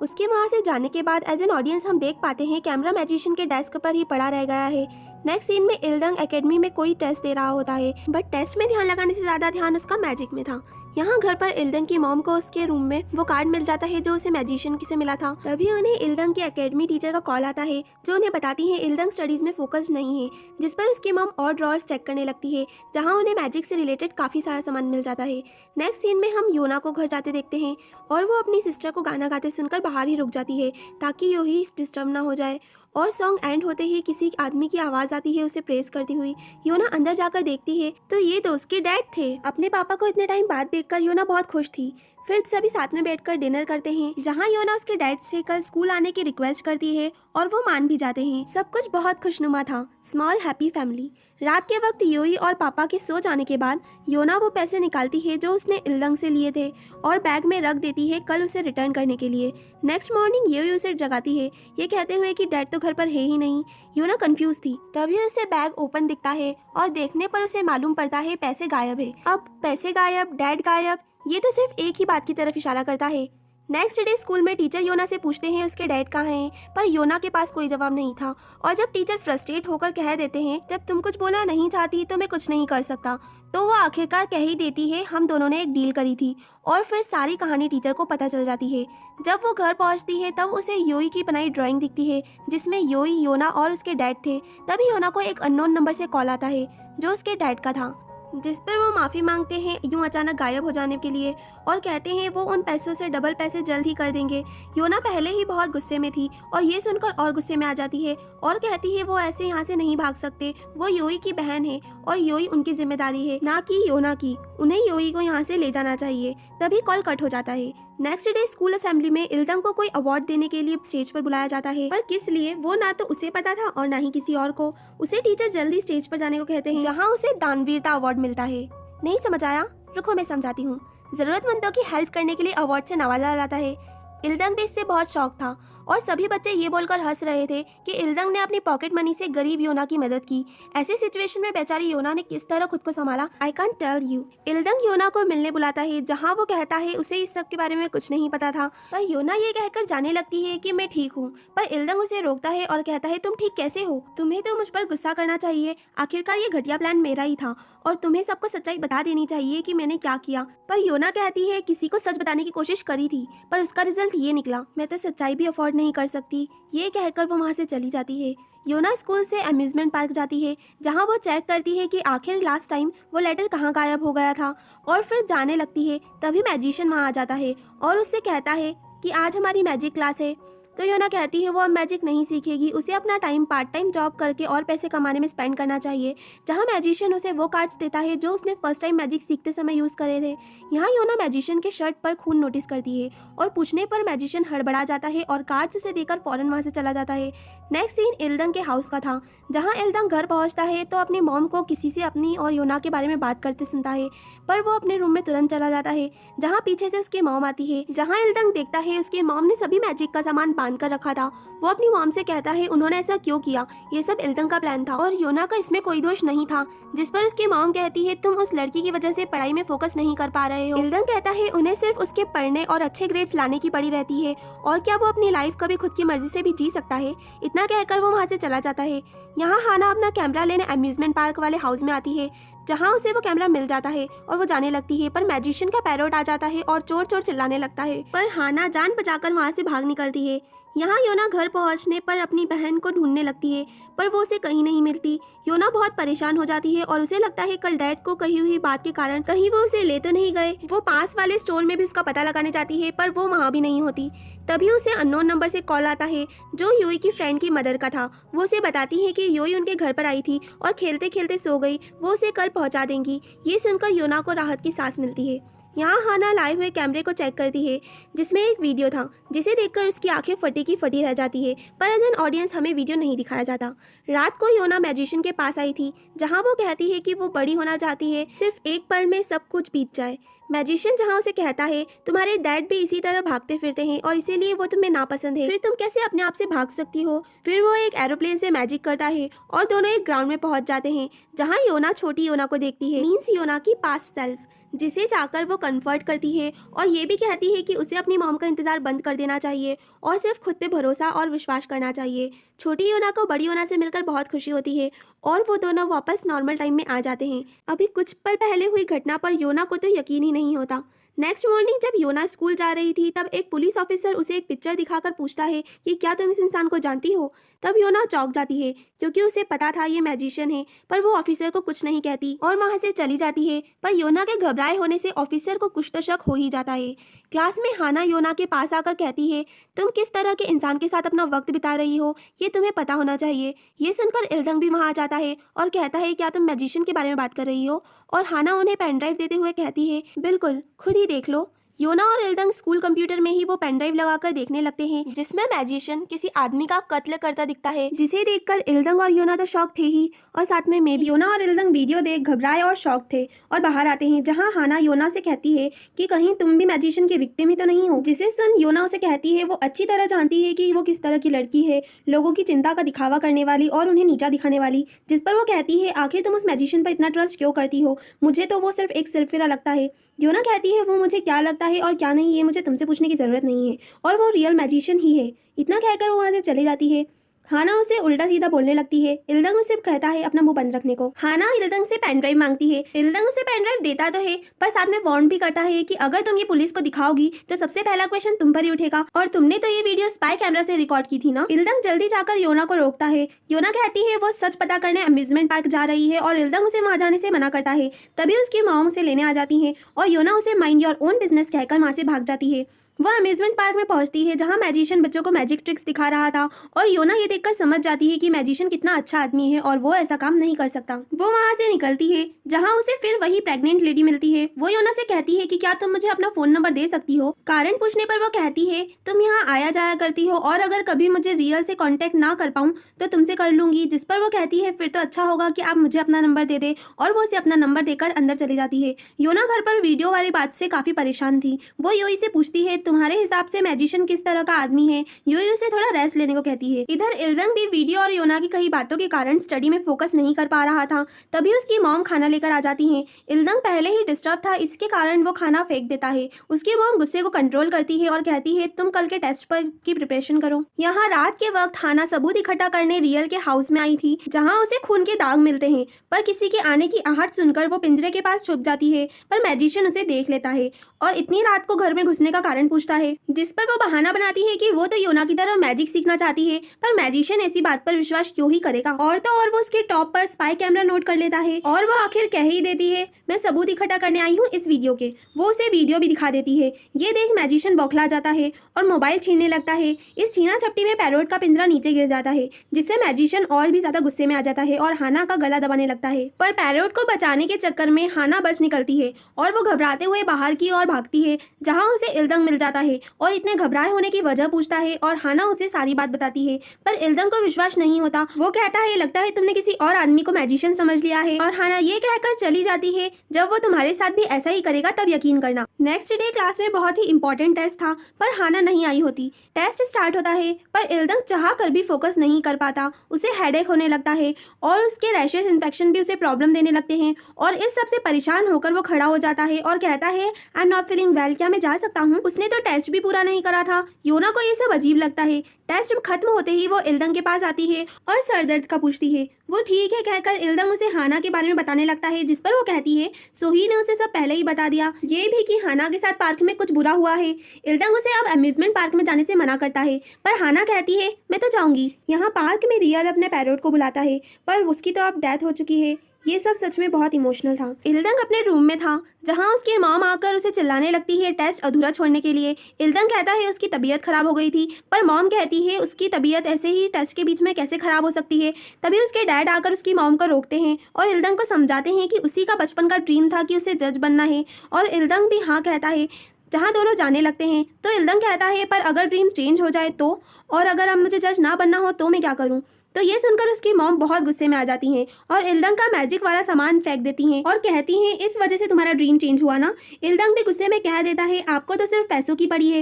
उसके वहाँ से जाने के बाद एज एन ऑडियंस हम देख पाते हैं कैमरा मैजिशियन के डेस्क पर ही पड़ा रह गया है। नेक्स्ट सीन में इल्दंग एकेडमी में कोई टेस्ट दे रहा होता है बट टेस्ट में ध्यान लगाने से ज्यादा ध्यान उसका मैजिक में था। यहाँ घर पर इल्दंग की मॉम को उसके रूम में वो कार्ड मिल जाता है जो उसे मैजिशियन से मिला था। तभी उन्हें इल्दंग की एकेडमी टीचर का कॉल आता है जो उन्हें बताती है इल्दंग स्टडीज में फोकस नहीं है, जिस पर उसकी मॉम और ड्रॉर्स चेक करने लगती है जहाँ उन्हें मैजिक से रिलेटेड काफी सारा सामान मिल जाता है। नेक्स्ट सीन में हम योना को घर जाते देखते हैं और वो अपनी सिस्टर को गाना गाते सुनकर बाहर ही रुक जाती है ताकि योही डिस्टर्ब ना हो जाए। और सॉन्ग एंड होते ही किसी आदमी की आवाज आती है उसे प्रेस करती हुई। योना अंदर जाकर देखती है तो ये तो उसके डैड थे। अपने पापा को इतने टाइम बाद देखकर योना बहुत खुश थी। फिर सभी साथ में बैठकर डिनर करते हैं जहाँ योना उसके डैड से कल स्कूल आने की रिक्वेस्ट करती है और वो मान भी जाते हैं। सब कुछ बहुत खुशनुमा था, स्मॉल हैप्पी फैमिली। रात के वक्त योई और पापा के सो जाने के बाद योना वो पैसे निकालती है जो उसने इल्दंग से लिए थे और बैग में रख देती है कल उसे रिटर्न करने के लिए। नेक्स्ट मॉर्निंग योई उसे जगाती है ये कहते हुए कि डैड तो घर पर है ही नहीं। योना कंफ्यूज थी। तभी उसे बैग ओपन दिखता है और देखने पर उसे मालूम पड़ता है पैसे गायब है। अब पैसे गायब, डैड गायब, ये तो सिर्फ एक ही बात की तरफ इशारा करता है। नेक्स्ट डे स्कूल में टीचर योना से पूछते हैं उसके डैड कहाँ हैं पर योना के पास कोई जवाब नहीं था। और जब टीचर फ्रस्ट्रेट होकर कह देते हैं जब तुम कुछ बोलना नहीं चाहती तो मैं कुछ नहीं कर सकता, तो वो आखिरकार कह ही देती है हम दोनों ने एक डील करी थी। और फिर सारी कहानी टीचर को पता चल जाती है। जब वो घर पहुंचती है तब उसे योई की बनाई ड्राइंग दिखती है जिसमें योई, योना और उसके डैड थे। तभी योना को एक अननोन नंबर से कॉल आता है जो उसके डैड का था, जिस पर वो माफ़ी मांगते हैं यूं अचानक गायब हो जाने के लिए और कहते हैं वो उन पैसों से डबल पैसे जल्द ही कर देंगे। योना पहले ही बहुत गुस्से में थी और ये सुनकर और गुस्से में आ जाती है और कहती है वो ऐसे यहाँ से नहीं भाग सकते, वो योई की बहन है और योई उनकी जिम्मेदारी है ना कि योना की। उन्हें योई को यहाँ से ले जाना चाहिए। तभी कॉल कट हो जाता है। नेक्स्ट डे स्कूल असेंबली में इल्दंग को कोई अवार्ड देने के लिए स्टेज पर बुलाया जाता है पर किस लिए वो ना तो उसे पता था और ना ही किसी और को। उसे टीचर जल्दी स्टेज पर जाने को कहते हैं जहाँ उसे दानवीरता अवार्ड मिलता है। नहीं समझ आया? रुको मैं समझाती हूँ। जरूरतमंदों की हेल्प करने के लिए अवार्ड से नवाजा जाता है। इल्दंग भी इससे बहुत शौक था और सभी बच्चे ये बोलकर हंस रहे थे कि इल्दंग ने अपनी पॉकेट मनी से गरीब योना की मदद की। ऐसे सिचुएशन में बेचारी योना ने किस तरह खुद को संभाला आई कांट टेल यू। इल्दंग योना को मिलने बुलाता है जहां वो कहता है उसे इस सब के बारे में कुछ नहीं पता था पर योना ये कहकर जाने लगती है कि मैं ठीक हूँ। पर इल्दंग उसे रोकता है और कहता है तुम ठीक कैसे हो, तुम्हें तो मुझ पर गुस्सा करना चाहिए, आखिरकार ये घटिया प्लान मेरा ही था और तुम्हें सबको सच्चाई बता देनी चाहिए कि मैंने क्या किया। पर योना कहती है किसी को सच बताने की कोशिश करी थी पर उसका रिजल्ट ये निकला, मैं तो सच्चाई भी अफोर्ड नहीं कर सकती। ये कहकर वो वहाँ से चली जाती है। योना स्कूल से अम्यूजमेंट पार्क जाती है जहाँ वो चेक करती है कि आखिर लास्ट टाइम वो लेटर कहाँ गायब हो गया था और फिर जाने लगती है। तभी मैजिशियन वहाँ आ जाता है और उससे कहता है कि आज हमारी मैजिक क्लास है। तो योना कहती है वो अब मैजिक नहीं सीखेगी, उसे अपना टाइम पार्ट टाइम जॉब करके और पैसे कमाने में स्पेंड करना चाहिए। जहाँ मैजिशियन उसे वो कार्ड्स देता है जो उसने फर्स्ट टाइम मैजिक सीखते समय यूज़ करे थे। यहाँ योना मैजिशियन के शर्ट पर खून नोटिस करती है और पूछने पर मैजिशियन हड़बड़ा जाता है और कार्ड्स उसे देकर फौरन वहाँ से चला जाता है। नेक्स्ट सीन इल्दंग के हाउस का था जहाँ इल्दंग घर पहुँचता है तो अपनी मॉम को किसी से अपनी और योना के बारे में बात करते सुनता है पर वो अपने रूम में तुरंत चला जाता है जहाँ पीछे से उसकी मॉम आती है। जहाँ इल्दंग देखता है उसकी मॉम ने सभी मैजिक का सामान बांध कर रखा था। वो अपनी मॉम से कहता है उन्होंने ऐसा क्यों किया, ये सब इल्दंग का प्लान था और योना का इसमें कोई दोष नहीं था। जिस पर उसकी मॉम कहती है तुम उस लड़की की वजह से पढ़ाई में फोकस नहीं कर पा रहे हो। इल्दंग कहता है उन्हें सिर्फ उसके पढ़ने और अच्छे ग्रेड्स लाने की पड़ी रहती है और क्या वो अपनी लाइफ कभी खुद की मर्जी से भी जी सकता है। इतना कहकर वो वहाँ से चला जाता है। यहाँ हाना अपना कैमरा लेने अम्यूजमेंट पार्क वाले हाउस में आती है जहाँ उसे वो कैमरा मिल जाता है और वो जाने लगती है पर मैजिशियन का पैरोट आ जाता है और चोर चोर चिल्लाने लगता है पर हाना जान बचाकर वहाँ से भाग निकलती है। यहाँ योना घर पहुँचने पर अपनी बहन को ढूंढने लगती है, पर वो उसे कहीं नहीं मिलती। योना बहुत परेशान हो जाती है और उसे लगता है कल डैड को कही हुई बात के कारण कहीं वो उसे ले तो नहीं गए। वो पास वाले स्टोर में भी उसका पता लगाने जाती है, पर वो वहाँ भी नहीं होती। तभी उसे अननोन नंबर से कॉल आता है, जो यूई की फ्रेंड की मदर का था। वो उसे बताती है कि यूई उनके घर पर आई थी और खेलते खेलते सो गई, वो उसे कल पहुँचा देंगी। ये सुनकर योना को राहत की सांस मिलती है। यहाँ हाना लाए हुए कैमरे को चेक करती है, जिसमें एक वीडियो था, जिसे देखकर उसकी आंखें फटी की फटी रह जाती है। पर एज एन ऑडियंस हमें वीडियो नहीं दिखाया जाता। रात को योना मैजिशियन के पास आई थी, जहाँ वो कहती है कि वो बड़ी होना चाहती है, सिर्फ एक पल में सब कुछ बीत जाए। मैजिशियन जहाँ उसे कहता है तुम्हारे डैड भी इसी तरह भागते फिरते हैं और इसीलिए वो तुम्हें नापसंद है, फिर तुम कैसे अपने आप से भाग सकती हो। फिर वो एक एरोप्लेन से मैजिक करता है और दोनों एक ग्राउंड में पहुंच जाते हैं, जहाँ योना छोटी योना को देखती है, मीन्स योना की पास्ट सेल्फ, जिसे जाकर वो कन्फर्ट करती है और ये भी कहती है कि उसे अपनी मॉम का इंतजार बंद कर देना चाहिए और सिर्फ खुद पे भरोसा और विश्वास करना चाहिए। छोटी योना को बड़ी योना से मिलकर बहुत खुशी होती है और वो दोनों वापस नॉर्मल टाइम में आ जाते हैं। अभी कुछ पल पहले हुई घटना पर योना को तो यकीन ही नहीं होता। नेक्स्ट मॉर्निंग जब योना स्कूल जा रही थी, तब एक पुलिस ऑफिसर उसे एक पिक्चर दिखाकर पूछता है कि क्या तुम इस इंसान को जानती हो। तब योना चौंक जाती है, क्योंकि उसे पता था ये मैजिशियन है, पर वो ऑफिसर को कुछ नहीं कहती और वहाँ से चली जाती है। पर योना के घबराए होने से ऑफिसर को कुछ तो शक हो ही जाता है। क्लास में हाना योना के पास आकर कहती है तुम किस तरह के इंसान के साथ अपना वक्त बिता रही हो, ये तुम्हें पता होना चाहिए। ये सुनकर इल्दंग भी वहाँ आ जाता है और कहता है क्या तुम मैजिशियन के बारे में बात कर रही हो। और हाना उन्हें पेन ड्राइव देते हुए कहती है बिल्कुल, खुद ही देख लो। योना और इल्दंग स्कूल कंप्यूटर में ही वो पेन ड्राइव लगाकर देखने लगते हैं, जिसमें मैजिशियन किसी आदमी का कत्ल करता दिखता है, जिसे देखकर इल्दंग और योना तो शॉक थे ही, और साथ में मैं भी। योना और इल्दंग वीडियो देख घबराए और शॉक थे और बाहर आते हैं, जहां हाना योना से कहती है कि कहीं तुम भी मैजिशियन के विक्टिम ही तो नहीं हो। जिसे सुन योना उसे कहती है वो अच्छी तरह जानती है कि वो किस तरह की लड़की है, लोगों की चिंता का दिखावा करने वाली और उन्हें नीचा दिखाने वाली। जिस पर वो कहती है आखिर तुम उस मैजिशियन पर इतना ट्रस्ट क्यों करती हो, मुझे तो वो सिर्फ एक सिरफिरा लगता है। योना कहती है वो मुझे क्या लगता है और क्या नहीं ये मुझे तुमसे पूछने की ज़रूरत नहीं है, और वो रियल मैजिशियन ही है। इतना कहकर वो वहाँ से चली जाती है। हाना उसे उल्टा सीधा बोलने लगती है। इल्दंग उसे कहता है अपना मुंह बंद रखने को। हाना इल्दंग से पेन ड्राइव मांगती है। इल्दंग उसे पेन ड्राइव देता तो है, पर साथ में वार्न भी करता है कि अगर तुम ये पुलिस को दिखाओगी तो सबसे पहला क्वेश्चन तुम पर ही उठेगा, और तुमने तो ये वीडियो स्पाई कैमरा से रिकॉर्ड की थी ना। इल्दंग जल्दी जाकर योना को रोकता है। योना कहती है वो सच पता करने अम्यूजमेंट पार्क जा रही है और इल्दंग उसे वहाँ जाने से मना करता है। तभी उसकी मॉम उसे लेने आ जाती है और योना उसे माइंड योर ओन बिजनेस कहकर वहाँ से भाग जाती है। वह अम्यूजमेंट पार्क में पहुंचती है, जहां मैजिशियन बच्चों को मैजिक ट्रिक्स दिखा रहा था, और योना ये देखकर समझ जाती है कि मैजिशियन कितना अच्छा आदमी है और वो ऐसा काम नहीं कर सकता। वो वहां से निकलती है, जहां उसे फिर वही प्रेग्नेंट लेडी मिलती है। वो योना से कहती है कि क्या तुम मुझे अपना फोन नंबर दे सकती हो। कारण पूछने पर वो कहती है तुम यहाँ आया जाया करती हो और अगर कभी मुझे रियल से कॉन्टेक्ट ना कर पाऊँ तो तुमसे कर लूंगी। जिस पर वो कहती है फिर तो अच्छा होगा कि आप मुझे अपना नंबर दे दे, और वो उसे अपना नंबर देकर अंदर चली जाती है। योना घर पर वीडियो वाली बात से काफी परेशान थी। वो यूई से पूछती है तुम्हारे हिसाब से मैजिशियन किस तरह का आदमी है। यूई उसे थोड़ा रेस्ट लेने को कहती है। इधर इल्दंग भी वीडियो और योना की कई बातों के कारण स्टडी में फोकस नहीं कर पा रहा था। तभी उसकी मॉम खाना लेकर आ जाती है। इल्दंग पहले ही डिस्टर्ब था, इसके कारण वो खाना फेंक देता है। उसकी मॉम गुस्से को कंट्रोल करती है और कहती है तुम कल के टेस्ट पर की प्रिपरेशन करो। यहाँ रात के वक्त हाना सबूत इकट्ठा करने रियल के हाउस में आई थी, जहाँ उसे खून के दाग मिलते हैं, पर किसी के आने की आहट सुनकर वो पिंजरे के पास छुप जाती है। पर मैजिशियन उसे देख लेता है और इतनी रात को घर में घुसने का कारण पूछता है, जिस पर वो बहाना बनाती है कि वो तो योना की तरह मैजिक सीखना चाहती है, पर मैजिशियन ऐसी बात पर विश्वास क्यों ही करेगा। और तो और वो उसके टॉप पर स्पाई कैमरा नोट कर लेता है और वो आखिर कह ही देती है मैं सबूत इकट्ठा करने आई हूँ इस वीडियो के। वो उसे वीडियो भी दिखा देती है। ये देख मैजिशियन बौखला जाता है और मोबाइल छीनने लगता है। इस छीना झपटी में पैरोट का पिंजरा नीचे गिर जाता है, जिससे मैजिशियन और भी ज्यादा गुस्से में आ जाता है और हाना का गला दबाने लगता है। पर पैरोट को बचाने के चक्कर में हाना बच निकलती है और वो घबराते हुए बाहर की ओर भागती है, जहाँ उसे इल्दंग मिल जाता है और इतने घबराए होने की वजह पूछता है और हाना उसे सारी बात बताती है। पर इल्दंग को विश्वास नहीं होता। वो कहता है लगता है तुमने किसी और आदमी को मैजिशियन समझ लिया है, और हाना ये कहकर चली जाती है जब वो तुम्हारे साथ भी ऐसा ही करेगा तब यकीन करना। नेक्स्ट डे क्लास में बहुत ही इंपॉर्टेंट टेस्ट था, पर हाना नहीं आई होती। टेस्ट स्टार्ट होता है, पर इल्दंग चाह कर भी फोकस नहीं कर पाता। उसे हेडेक होने लगता है और उसके रैशेस इन्फेक्शन भी उसे प्रॉब्लम देने लगते हैं, और इस सब से परेशान होकर वो खड़ा हो जाता है और कहता है I am not feeling well, क्या मैं जा सकता हूँ? उसने तो टेस्ट भी पूरा नहीं करा था। योना को ये सब अजीब लगता है। टेस्ट खत्म होते ही वो इल्दंग के पास आती है और सर दर्द का पूछती है। वो ठीक है कहकर इल्दंग उसे हाना के बारे में बताने लगता है, जिस पर वो कहती है सोही ने उसे सब पहले ही बता दिया, ये भी कि हाना के साथ पार्क में कुछ बुरा हुआ है। इल्दंग उसे अब अम्यूजमेंट पार्क में जाने से मना करता है, पर हाना कहती है मैं तो जाऊंगी। यहाँ पार्क में रियल अपने पैरोट को बुलाता है, पर उसकी तो अब डेथ हो चुकी है। ये सब सच में बहुत इमोशनल था। इल्दंग अपने रूम में था, जहाँ उसकी मॉम आकर उसे चिल्लाने लगती है टेस्ट अधूरा छोड़ने के लिए। इल्दंग कहता है उसकी तबीयत खराब हो गई थी, पर मॉम कहती है उसकी तबीयत ऐसे ही टेस्ट के बीच में कैसे खराब हो सकती है। तभी उसके डैड आकर उसकी मॉम को रोकते हैं और इल्दंग को समझाते हैं कि उसी का बचपन का ड्रीम था कि उसे जज बनना है, और इल्दंग भी हाँ कहता है। जहाँ दोनों जाने लगते हैं तो इल्दंग कहता है पर अगर ड्रीम चेंज हो जाए तो, और अगर अब मुझे जज ना बनना हो तो मैं क्या करूँ? तो ये सुनकर उसकी मॉम बहुत गुस्से में आ जाती हैं और इल्दंग का मैजिक वाला सामान फेंक देती हैं और कहती हैं इस वजह से तुम्हारा ड्रीम चेंज हुआ ना। इल्दंग भी गुस्से में कह देता है आपको तो सिर्फ पैसों की पड़ी है,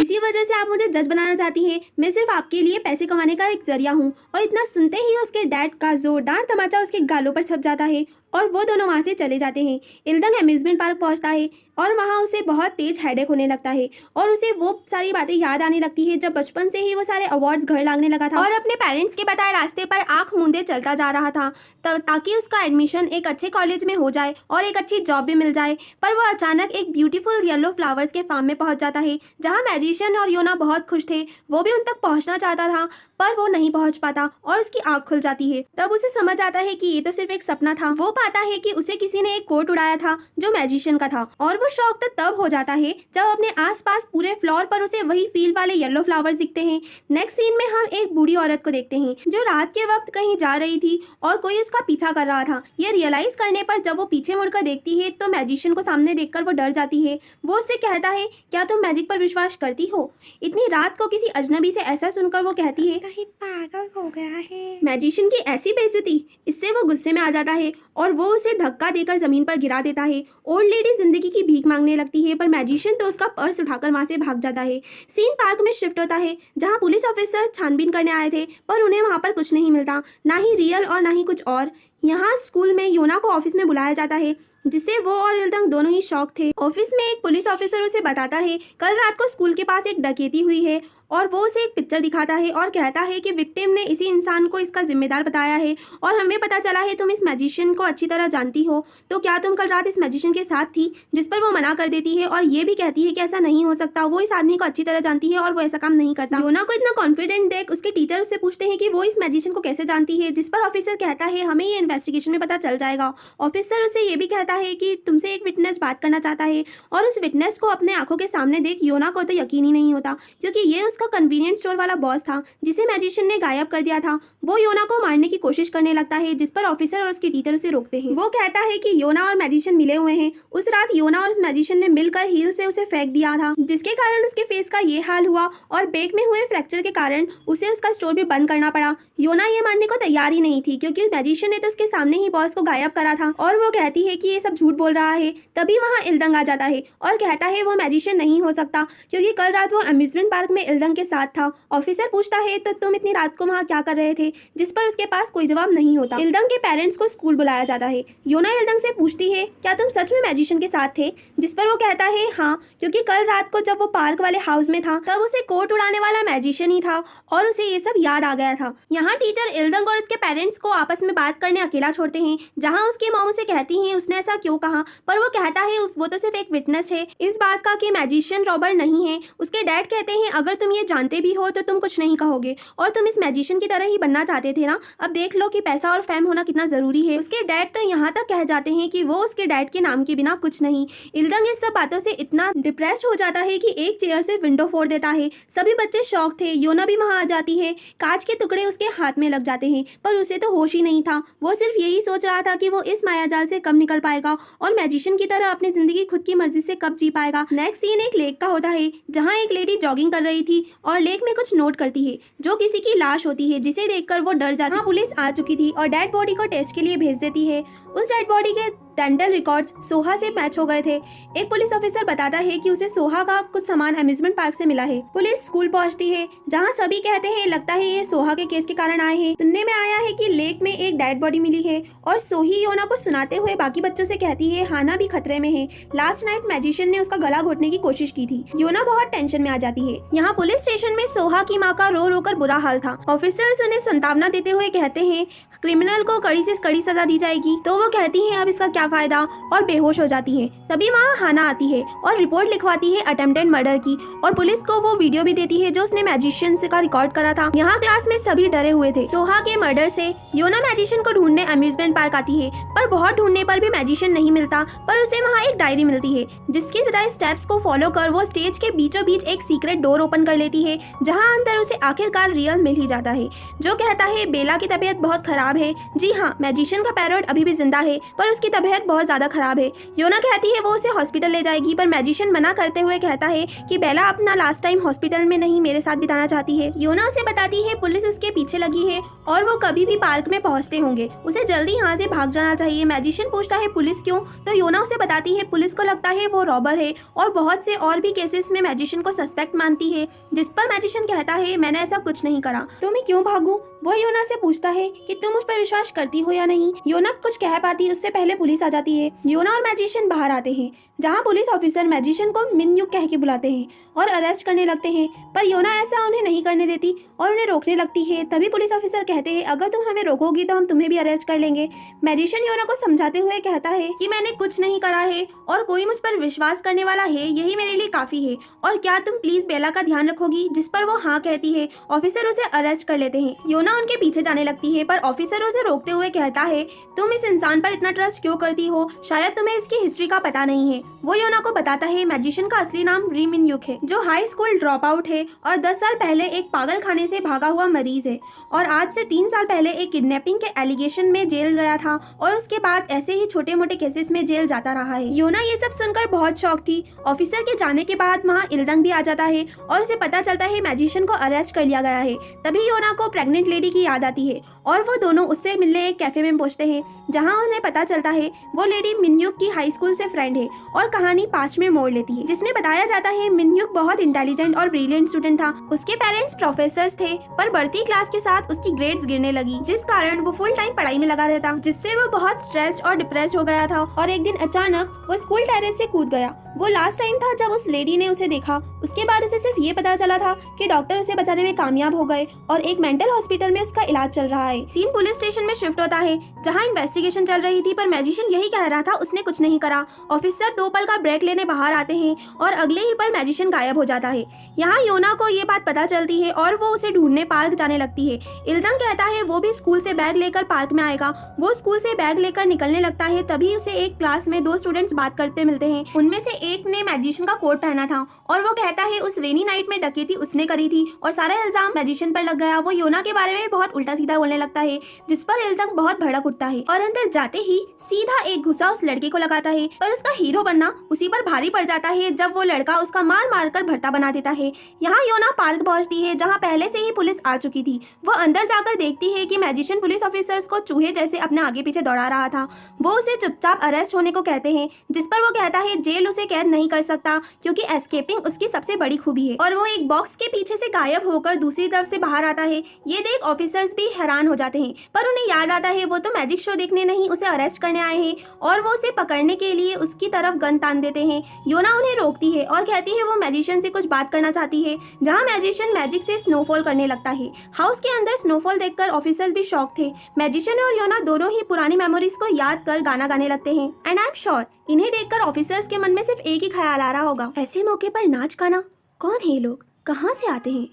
इसी वजह से आप मुझे जज बनाना चाहती हैं। मैं सिर्फ आपके लिए पैसे कमाने का एक जरिया हूँ। और इतना सुनते ही उसके डैड का जोरदार तमाचा उसके गालों पर छप जाता है और वो दोनों वहाँ से चले जाते हैं। इल्दंग अम्यूजमेंट पार्क पहुँचता है और वहाँ उसे बहुत तेज हेडेक होने लगता है और उसे वो सारी बातें याद आने लगती है जब बचपन से ही वो सारे अवार्ड्स घर लागने लगा था और अपने पेरेंट्स के बताए रास्ते पर आंख मूंदे चलता जा रहा था ताकि उसका एडमिशन एक अच्छे कॉलेज में हो जाए और एक अच्छी जॉब भी मिल जाए। पर वो अचानक एक ब्यूटीफुल येलो फ्लावर्स के फार्म में पहुंच जाता है, जहाँ मैजिशियन और योना बहुत खुश थे। वो भी उन तक पहुंचना चाहता था पर वो नहीं पहुंच पाता और उसकी आंख खुल जाती है। तब उसे समझ आता है कि ये तो सिर्फ एक सपना था। वो पाता है कि उसे किसी ने एक कोट उड़ाया था जो मैजिशियन का था, और वो शौक तो तब हो जाता है जब अपने आसपास पूरे फ्लोर पर उसे वही फील्ड वाले येलो फ्लावर्स दिखते हैं। नेक्स्ट सीन में हम एक बूढ़ी औरत को देखते हैं जो रात के वक्त कहीं जा रही थी और कोई उसका पीछा कर रहा था। ये रियलाइज करने पर जब वो पीछे मुड़कर देखती है तो मैजिशियन को सामने देखकर वो डर जाती है। वो उससे कहता है क्या तुम मैजिक पर विश्वास करती हो? इतनी रात को किसी अजनबी से ऐसा सुनकर वो कहती है पागल हो गया है। मैजिशियन की ऐसी बेइज्जती, इससे वो गुस्से में आ जाता है और वो उसे धक्का देकर जमीन पर गिरा देता है। ओल्ड लेडी जिंदगी की भीख मांगने लगती है पर मैजिशियन तो उसका पर्स उठाकर वहां से भाग जाता है। सीन पार्क में शिफ्ट होता है जहां पुलिस ऑफिसर छानबीन करने आए थे पर उन्हें वहां पर कुछ नहीं मिलता, ना ही रियल और ना ही कुछ और। यहाँ स्कूल में योना को ऑफिस में बुलाया जाता है जिससे वो और इल्दंग दोनों ही शॉक थे। ऑफिस में एक पुलिस ऑफिसर उसे बताता है कल रात को स्कूल के पास एक डकैती हुई है और वो उसे एक पिक्चर दिखाता है और कहता है कि विक्टिम ने इसी इंसान को इसका जिम्मेदार बताया है और हमें पता चला है तुम इस मैजिशियन को अच्छी तरह जानती हो, तो क्या तुम कल रात इस मैजिशियन के साथ थी? जिस पर वो मना कर देती है और ये भी कहती है कि ऐसा नहीं हो सकता, वो इस आदमी को अच्छी तरह जानती है और वो ऐसा काम नहीं करता। योना को इतना कॉन्फिडेंट देख उसके टीचर उससे पूछते हैं कि वो इस मैजिशियन को कैसे जानती है, जिस पर ऑफिसर कहता है हमें ये इन्वेस्टिगेशन में पता चल जाएगा। ऑफिसर उसे ये भी कहता है कि तुमसे एक विटनेस बात करना चाहता है और उस विटनेस को अपने आंखों के सामने देख योना को तो यकीन ही नहीं होता क्योंकि ये उसका कन्वीनियंट स्टोर वाला बॉस था जिसे मैजिशियन ने गायब कर दिया था। वो योना को मारने की कोशिश करने लगता है जिस पर ऑफिसर और उसके टीचर उसे रोकते हैं। वो कहता है कि योना और मैजिशियन मिले हुए हैं। उस रात योना और उस मैजिशियन ने मिलकर हील से उसे फेंक दिया था जिसके कारण उसके फेस का ये हाल हुआ और बैक में हुए फ्रैक्चर के कारण उसे उसका स्टोर भी बंद करना पड़ा। योना ये मानने को तैयार ही नहीं थी क्योंकि मैजिशियन ने तो उसके सामने ही बॉस को गायब करा था और वो कहती है कि ये सब झूठ बोल रहा है। तभी वहाँ इल्दंग आ जाता है और कहता है वो मैजिशियन नहीं हो सकता क्योंकि कल रात वो अम्यूजमेंट पार्क में इल्दंग के साथ था। ऑफिसर पूछता है तो तुम इतनी रात को वहाँ क्या कर रहे थे, जिस पर उसके पास कोई जवाब नहीं होता। इल्दंग के पेरेंट्स को स्कूल बुलाया जाता है। योना इल्दंग से पूछती है क्या तुम सच में मैजिशियन के साथ थे, जिस पर वो कहता है हाँ क्योंकि कल रात को जब वो पार्क वाले हाउस में था तब उसे कोट उड़ाने वाला मैजिशियन ही था और उसे ये सब याद आ गया था। यहाँ टीचर इल्दंग और उसके पेरेंट्स को आपस में बात करने अकेला छोड़ते हैं जहाँ उसकी मॉम उसे कहती है उसने ऐसा क्यों कहा, पर वो कहता है वो तो सिर्फ एक विटनेस है इस बात का कि मैजिशियन रॉबर नहीं है। उसके डैड कहते हैं अगर तुम ये जानते भी हो तो तुम कुछ नहीं कहोगे और तुम इस मैजिशियन की तरह ही बनना चाहते थे ना, अब देख लो कि पैसा और फेम होना कितना जरूरी है। उसके डैड तो यहाँ तक कह जाते हैं कि वो उसके डैड के नाम के बिना कुछ नहीं। इल्दंग इस सब बातों से इतना डिप्रेस हो जाता है कि एक चेयर से विंडो फोड़ देता है। सभी बच्चे शौक थे। योना भी वहाँ आ जाती है। कांच के टुकड़े उसके हाथ में लग जाते हैं पर उसे तो होश ही नहीं था। वो सिर्फ यही सोच रहा था कि वो इस मायाजाल से कब निकल पाएगा और मैजिशियन की तरह अपनी जिंदगी खुद की मर्जी से कब जी पाएगा। नेक्स्ट सीन एक लेक का होता है जहाँ एक लेडी जॉगिंग कर रही थी और लेक में कुछ नोट करती है जो किसी की लाश होती है जिसे देखकर वो डर जाती है। पुलिस आ चुकी थी और डेड बॉडी को टेस्ट के लिए भेज देती है। उस डेड बॉडी के डेंटल रिकॉर्ड्स सोहा से मैच हो गए थे। एक पुलिस ऑफिसर बताता है कि उसे सोहा का कुछ सामान अम्यूजमेंट पार्क से मिला है। पुलिस स्कूल पहुंचती है जहां सभी कहते हैं लगता है ये सोहा के केस के कारण आए हैं। सुनने में आया है कि लेक में एक डेड बॉडी मिली है और सोही योना को सुनाते हुए बाकी बच्चों से कहती है हाना भी खतरे में है। लास्ट नाइट मैजिशियन ने उसका गला घोटने की कोशिश की थी। योना बहुत टेंशन में आ जाती है। यहाँ पुलिस स्टेशन में सोहा की माँ का रो रो कर बुरा हाल था। ऑफिसर्स उन्हें सांत्वना देते हुए कहते हैं क्रिमिनल को कड़ी से कड़ी सजा दी जाएगी, तो वो कहती हैं अब इसका क्या फायदा और बेहोश हो जाती हैं। तभी वहाँ हाना आती है और रिपोर्ट लिखवाती है अटेम्प्टेड मर्डर की और पुलिस को वो वीडियो भी देती है जो उसने मैजिशियन से का रिकॉर्ड करा था। यहाँ क्लास में सभी डरे हुए थे। सोहा के मर्डर से योना मैजिशियन को ढूंढने अम्यूजमेंट पार्क आती है, पर बहुत ढूंढने पर भी मैजिशियन नहीं मिलता। पर उसे वहाँ एक डायरी मिलती है जिसके बताए स्टेप्स को फॉलो कर वो स्टेज के बीचों बीच एक सीक्रेट डोर ओपन कर लेती है जहाँ अंदर उसे आखिरकार रियल मिल ही जाता है जो कहता है बेला की तबीयत बहुत खराब है। जी हाँ, मैजिशियन का पैरॉट अभी भी जिंदा है पर उसकी तबीयत बहुत ज्यादा खराब है। योना कहती है वो उसे हॉस्पिटल ले जाएगी, पर मैजिशियन मना करते हुए कहता है कि बेला अपना लास्ट टाइम हॉस्पिटल में नहीं मेरे साथ बिताना चाहती है। योना उसे बताती है पुलिस उसके पीछे लगी है और वो कभी भी पार्क में पहुंचते होंगे, उसे जल्दी यहाँ से भाग जाना चाहिए। मैजिशियन पूछता है पुलिस क्यों, तो योना उसे बताती है पुलिस को लगता है वो रॉबर है और बहुत से और भी केसेस में मैजिशियन को सस्पेक्ट मानती है, जिस पर मैजिशियन कहता है मैंने ऐसा कुछ नहीं करा, तो मैं क्यों भागूं। वो योना से पूछता है कि तुम उस पर विश्वास करती हो या नहीं। योना कुछ कह पाती उससे पहले पुलिस आ जाती है। योना और मैजिशियन बाहर आते हैं जहाँ पुलिस ऑफिसर मैजिशियन को मिन्युक कह के बुलाते हैं और अरेस्ट करने लगते हैं, पर योना ऐसा उन्हें नहीं करने देती और उन्हें रोकने लगती है। तभी पुलिस ऑफिसर कहते हैं अगर तुम हमें रोकोगी तो हम तुम्हें भी अरेस्ट कर लेंगे। मैजिशियन योना को समझाते हुए कहता है कि मैंने कुछ नहीं करा है और कोई मुझ पर विश्वास करने वाला है, यही मेरे लिए काफी है, और क्या तुम प्लीज बेला का ध्यान रखोगी, जिस पर वो हाँ कहती है। ऑफिसर उसे अरेस्ट कर लेते हैं। योना उनके पीछे जाने लगती है पर ऑफिसर उसे रोकते हुए कहता है तुम इस इंसान पर इतना ट्रस्ट क्यों करती हो, शायद तुम्हें इसकी हिस्ट्री का पता नहीं है। वो योना को बताता है मैजिशियन का असली नाम री मिन्युक है जो हाई स्कूल ड्रॉप आउट है और 10 साल पहले एक पागल खाने से भागा हुआ मरीज है और आज से 3 साल पहले एक किडनैपिंग के एलिगेशन में जेल गया था और उसके बाद ऐसे ही छोटे मोटे केसेस में जेल जाता रहा है। योना ये सब सुनकर बहुत शॉक थी। ऑफिसर के जाने के बाद वहाँ इल्दंग भी आ जाता है और उसे पता चलता है मैजिशियन को अरेस्ट कर लिया गया है। तभी योना को प्रेग्नेंट लेडी की याद आती है और वो दोनों उससे मिलने एक कैफे में पहुंचते हैं जहां उन्हें पता चलता है वो लेडी मिन्युक की हाई स्कूल से फ्रेंड है और कहानी पास्ट में मोड़ लेती है जिसमें बताया जाता है मिन्युक बहुत इंटेलिजेंट और ब्रिलियंट स्टूडेंट था। उसके पेरेंट्स प्रोफेसर्स थे पर बढ़ती क्लास के साथ उसकी ग्रेड्स गिरने लगी जिस कारण वो फुल टाइम पढ़ाई में लगा रहता, जिससे वो बहुत स्ट्रेस्ड और डिप्रेस्ड हो गया था और एक दिन अचानक वो स्कूल टेरेस से कूद गया। वो लास्ट टाइम था जब उस लेडी ने उसे देखा। उसके बाद उसे सिर्फ ये पता चला था कि डॉक्टर उसे बचाने में कामयाब हो गए और एक मेंटल हॉस्पिटल में उसका इलाज चल रहा है। सीन पुलिस स्टेशन में शिफ्ट होता है जहां इन्वेस्टिगेशन चल रही थी पर मैजिशियन यही कह रहा था उसने कुछ नहीं करा। ऑफिसर 2 पल का ब्रेक लेने बाहर आते हैं और अगले ही पल मैजिशियन गायब हो जाता है। यहाँ योना को ये बात पता चलती है और वो उसे ढूंढने पार्क जाने लगती है। इल्दंग कहता है वो भी स्कूल से बैग लेकर पार्क में आएगा। वो स्कूल से बैग लेकर निकलने लगता है तभी उसे एक क्लास में 2 स्टूडेंट्स बात करते मिलते हैं। उनमें से एक ने मैजिशियन का कोट पहना था और वो कहता है उस रेनी नाइट में डकैती उसने करी थी और सारा इल्जाम मैजिशियन पर लग गया। वो योना के बारे में बहुत उल्टा सीधा बोलने लगता है जिस पर इल्दंग बहुत भड़क उठता है और अंदर जाते ही सीधा एक घुसा उस लड़के को लगाता है, पर उसका हीरो बनना उसी पर भारी पड़ जाता है जब वो लड़का उसका मार मार कर भरता बना देता है। यहाँ योना पार्क पहुंचती है जहाँ पहले से ही पुलिस आ चुकी थी। वो अंदर जाकर देखती है कि मैजिशियन पुलिस ऑफिसर्स को चूहे जैसे अपने आगे पीछे दौड़ा रहा था। वो उसे चुपचाप अरेस्ट होने को कहते हैं जिस पर वो कहता है जेल उसे कैद नहीं कर सकता क्योंकि एस्केपिंग उसकी सबसे बड़ी खूबी है, और वो एक बॉक्स के पीछे से गायब होकर दूसरी तरफ से बाहर आता है। ये देख ऑफिसर्स भी हैरान हो जाते हैं पर उन्हें याद आता है वो तो मैजिक शो देखने नहीं उसे अरेस्ट करने आए हैं और वो उसे पकड़ने के लिए उसकी तरफ गन तान देते हैं। योना उन्हें रोकती है और कहती है वो मैजिशियन से कुछ बात करना चाहती है जहाँ मैजिशियन मैजिक से स्नोफॉल करने लगता है। हाउस के अंदर स्नोफॉल देखकर ऑफिसर्स भी शॉक थे। मैजिशियन और योना दोनों ही पुरानी मेमोरीज को याद कर गाना गाने लगते हैं एंड आई एम श्योर इन्हें देखकर ऑफिसर्स के मन में सिर्फ एक ही ख्याल आ रहा होगा, ऐसे मौके पर नाच गाना, कौन है ये लोग, कहाँ से आते हैं।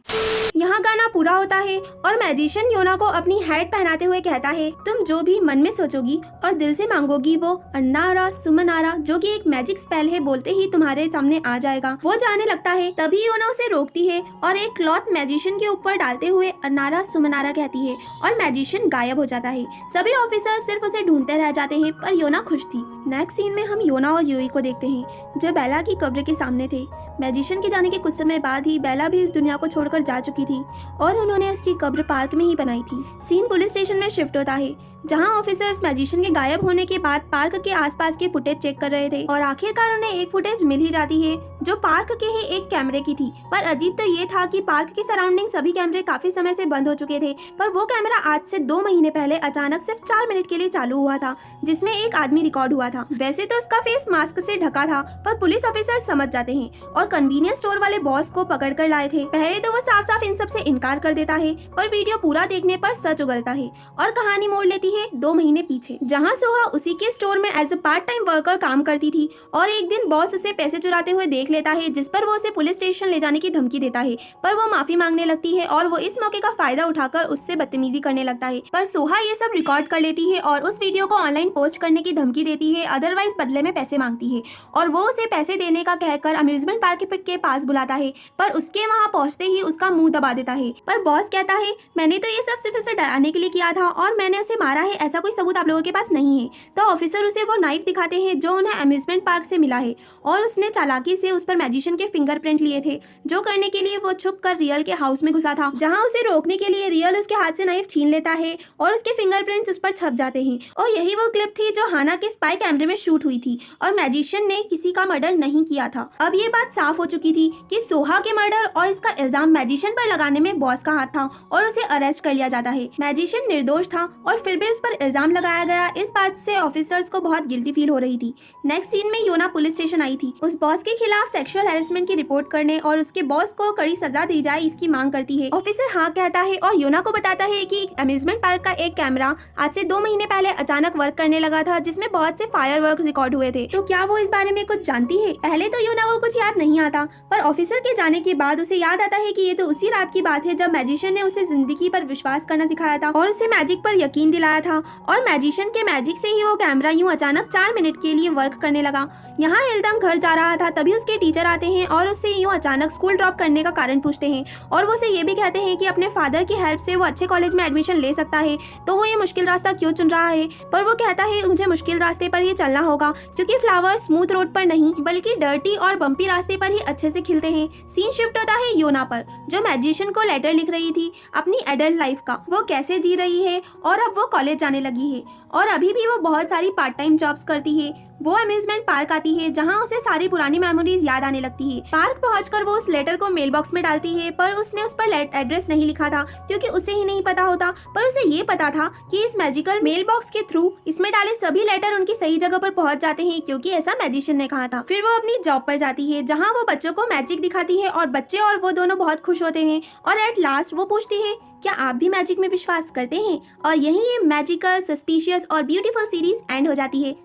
यहाँ गाना पूरा होता है और मैजिशियन योना को अपनी हैट पहनाते हुए कहता है तुम जो भी मन में सोचोगी और दिल से मांगोगी वो अन्नारा सुमनारा जो कि एक मैजिक स्पेल है बोलते ही तुम्हारे सामने आ जाएगा। वो जाने लगता है तभी योना उसे रोकती है और एक क्लॉथ मैजिशियन के ऊपर डालते हुए अन्नारा सुमनारा कहती है और मैजिशियन गायब हो जाता है। सभी ऑफिसर सिर्फ उसे ढूंढते रह जाते हैं पर योना खुश थी। नेक्स्ट सीन में हम योना और यूई को देखते हैं जो बेला की कब्र के सामने थे। मैजिशियन के जाने के कुछ समय बाद ही बेला भी इस दुनिया को छोड़कर जा चुकी थी और उन्होंने उसकी कब्र पार्क में ही बनाई थी। सीन पुलिस स्टेशन में शिफ्ट होता है जहाँ ऑफिसर्स मैजिशियन के गायब होने के बाद पार्क के आसपास के फुटेज चेक कर रहे थे और आखिरकार उन्हें एक फुटेज मिल ही जाती है जो पार्क के ही एक कैमरे की थी। पर अजीब तो ये था कि पार्क के सराउंडिंग सभी कैमरे काफी समय से बंद हो चुके थे, पर वो कैमरा आज से 2 महीने पहले अचानक सिर्फ 4 मिनट के लिए चालू हुआ था, जिसमें एक आदमी रिकॉर्ड हुआ था। वैसे तो उसका फेस मास्क से ढका था, पर पुलिस ऑफिसर समझ जाते हैं और कन्वीनियंस स्टोर वाले बॉस को पकड़ कर लाए थे। पहले तो वो साफ साफ इन सब से इनकार कर देता है, पर वीडियो पूरा देखने पर सच उगलता है और कहानी मोड़ लेती है 2 महीने पीछे, जहाँ सोहा उसी के स्टोर में as a part time worker काम करती थी और एक दिन बॉस उसे पैसे चुराते हुए देख लेता है, जिस पर वो उसे पुलिस स्टेशन ले जाने की धमकी देता है। पर वो माफी मांगने लगती है और वो इस मौके का फायदा उठाकर उससे बदतमीजी करने लगता है। पर सोहा ये सब रिकॉर्ड कर लेती है और उस वीडियो को ऑनलाइन पोस्ट करने की धमकी देती है, अदरवाइज बदले में पैसे मांगती है और वो उसे पैसे देने का कहकर अम्यूजमेंट पार्क के पास बुलाता है, पर उसके वहाँ पहुँचते ही उसका मुंह दबा देता है। पर बॉस कहता है, मैंने तो ये सब सिर्फ उसे डराने के लिए किया था और मैंने उसे मारा है, ऐसा कोई सबूत आप लोगों के पास नहीं है। तो ऑफिसर उसे वो नाइफ दिखाते हैं जो उन्हें अम्यूजमेंट पार्क से मिला है और उसने चालाकी से उस पर मैजिशियन के फिंगरप्रिंट लिए थे, जो करने के लिए वो छुप कर रियल के हाउस में घुसा था, जहाँ उसे रोकने के लिए रियल उसके हाथ से नाइफ छीन लेता है और उसके फिंगरप्रिंट्स उस पर छप जाते हैं। और यही वो क्लिप थी जो हाना के स्पाई कैमरे में शूट हुई थी और मैजिशियन ने किसी का मर्डर नहीं किया था। अब ये बात साफ हो चुकी थी कि सोहा के मर्डर और इसका इल्जाम मैजिशियन पर लगाने में बॉस का हाथ था और उसे अरेस्ट कर लिया जाता है। मैजिशियन निर्दोष था और फिर भी उस पर इल्जाम लगाया गया। इस बात से ऑफिसर्स को बहुत गिल्टी फील हो रही थी। नेक्स्ट सीन में योना पुलिस स्टेशन आई थी, उस बॉस के खिलाफ सेक्सुअल हैरेसमेंट की रिपोर्ट करने और उसके बॉस को कड़ी सजा दी जाए इसकी मांग करती है। ऑफिसर हाँ कहता है और योना को बताता है कि अम्यूजमेंट पार्क का एक कैमरा आज से 2 महीने पहले अचानक वर्क करने लगा था, जिसमें बहुत से फायरवर्क्स रिकॉर्ड हुए थे। तो क्या वो इस बारे में कुछ जानती है? पहले तो योना को कुछ याद नहीं आता, पर ऑफिसर के जाने के बाद उसे याद आता है कि ये तो उसी रात की बात है जब मैजिशियन ने उसे जिंदगी पर विश्वास करना सिखाया था और उसे मैजिक पर यकीन दिलाया था और मैजिशियन के मैजिक से ही वो कैमरा यूं अचानक 4 मिनट के लिए वर्क करने लगा। यहाँ हिलदंग घर जा रहा था, तभी उसके टीचर आते हैं और उससे यूं अचानक स्कूल ड्रॉप करने का कारण पूछते हैं और वो उसे ये भी कहते हैं कि अपने फादर की हेल्प से वो अच्छे कॉलेज में एडमिशन ले सकता है, तो वो ये मुश्किल रास्ता क्यों चुन रहा है। पर वो कहता है मुझे मुश्किल रास्ते पर ही चलना होगा क्योंकि फ्लावर स्मूथ रोड पर नहीं बल्कि डर्टी और बम्पी रास्ते पर ही अच्छे से खिलते हैं। सीन शिफ्ट होता है योना पर, जो मैजिशियन को लेटर लिख रही थी अपनी एडल्ट लाइफ का, वो कैसे जी रही है और अब वो कॉलेज जाने लगी है और अभी भी वो बहुत सारी पार्ट टाइम जॉब्स करती है। वो अम्यूजमेंट पार्क आती है जहाँ उसे सारी पुरानी मेमोरीज याद आने लगती है। पार्क पहुंचकर वो उस लेटर को मेल बॉक्स में डालती है, पर उसने उस पर एड्रेस नहीं लिखा था क्योंकि उसे ही नहीं पता होता, पर उसे ये पता था कि इस मैजिकल मेल बॉक्स के थ्रू इसमें डाले सभी लेटर उनकी सही जगह पर पहुंच जाते हैं क्योंकि ऐसा मैजिशियन ने कहा था। फिर वो अपनी जॉब पर जाती है जहाँ वो बच्चों को मैजिक दिखाती है और बच्चे और वो दोनों बहुत खुश होते हैं और एट लास्ट वो पूछती है क्या आप भी मैजिक में विश्वास करते हैं? और यही ये मैजिकल, सस्पिशियस और ब्यूटीफुल सीरीज एंड हो जाती है।